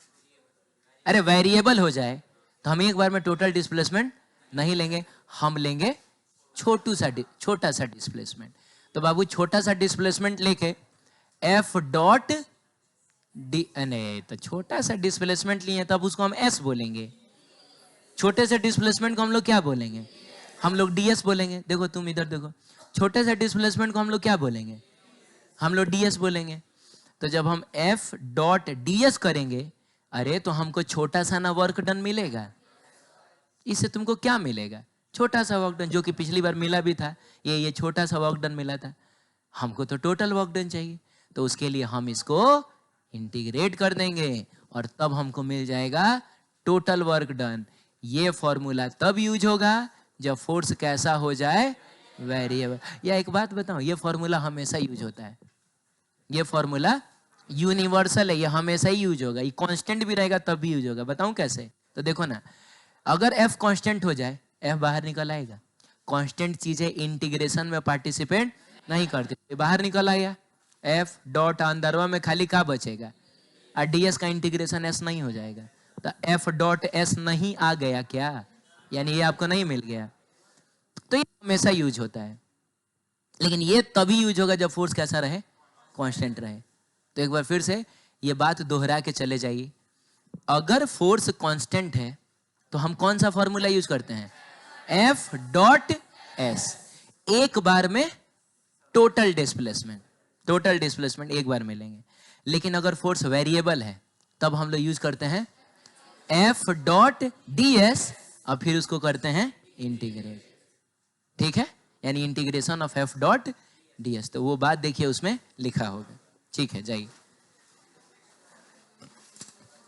अरे वेरिएबल हो जाए, तो हम एक बार में टोटल डिस्प्लेसमेंट नहीं लेंगे, हम लेंगे छोटा सा डिस्प्लेसमेंट। तो बाबू छोटा सा डिस्प्लेसमेंट लेके F डॉट डी, नहीं तो छोटा सा डिस्प्लेसमेंट लिए तब उसको हम S बोलेंगे। छोटे से डिस्प्लेसमेंट को हम लोग क्या बोलेंगे, हम लोग ds बोलेंगे। देखो तुम इधर देखो, छोटे से डिस्प्लेसमेंट को हम लोग क्या बोलेंगे, हम लोग ds बोलेंगे। तो जब हम F डॉट ds करेंगे, अरे तो हमको छोटा सा ना वर्क डन मिलेगा, इससे तुमको क्या मिलेगा, छोटा सा वर्क डन, जो कि पिछली बार मिला भी था। ये छोटा सा वर्क डन मिला था, हमको तो टोटल वर्क डन चाहिए, तो उसके लिए हम इसको इंटीग्रेट कर देंगे और तब हमको मिल जाएगा टोटल वर्क डन। ये फॉर्मूला तब यूज होगा जब फोर्स कैसा हो जाए, वेरिएबल। या एक बात बताऊं, ये फॉर्मूला हमेशा यूज होता है, ये फॉर्मूला यूनिवर्सल है, ये हमेशा ही यूज होगा, ये कांस्टेंट भी रहेगा तब भी यूज होगा। बताऊं कैसे? तो देखो ना, अगर f कांस्टेंट हो जाए, f बाहर निकल आएगा। कांस्टेंट चीजें इंटीग्रेशन में पार्टिसिपेट नहीं करते, ये बाहर निकल आया। f डॉट अंदरवा में खाली क्या बचेगा, और ds का इंटीग्रेशन s नहीं हो जाएगा, तो f डॉट s नहीं आ गया क्या, यानी ये आपको नहीं मिल गया। तो ये हमेशा यूज होता है, लेकिन ये तभी यूज होगा जब फोर्स कैसा रहे, कांस्टेंट रहे। तो एक बार फिर से ये बात दोहरा के चले जाइए, अगर फोर्स कांस्टेंट है तो हम कौन सा फॉर्मूला यूज करते हैं, F डॉट S, एक बार में टोटल डिस्प्लेसमेंट एक बार मिलेंगे। लेकिन अगर फोर्स वेरिएबल है तब हम लोग यूज करते हैं F डॉट DS और फिर उसको करते हैं इंटीग्रेट। ठीक है, यानी integration of F dot DS। तो वो बात देखिए उसमें लिखा होगा। ठीक है, जाइए।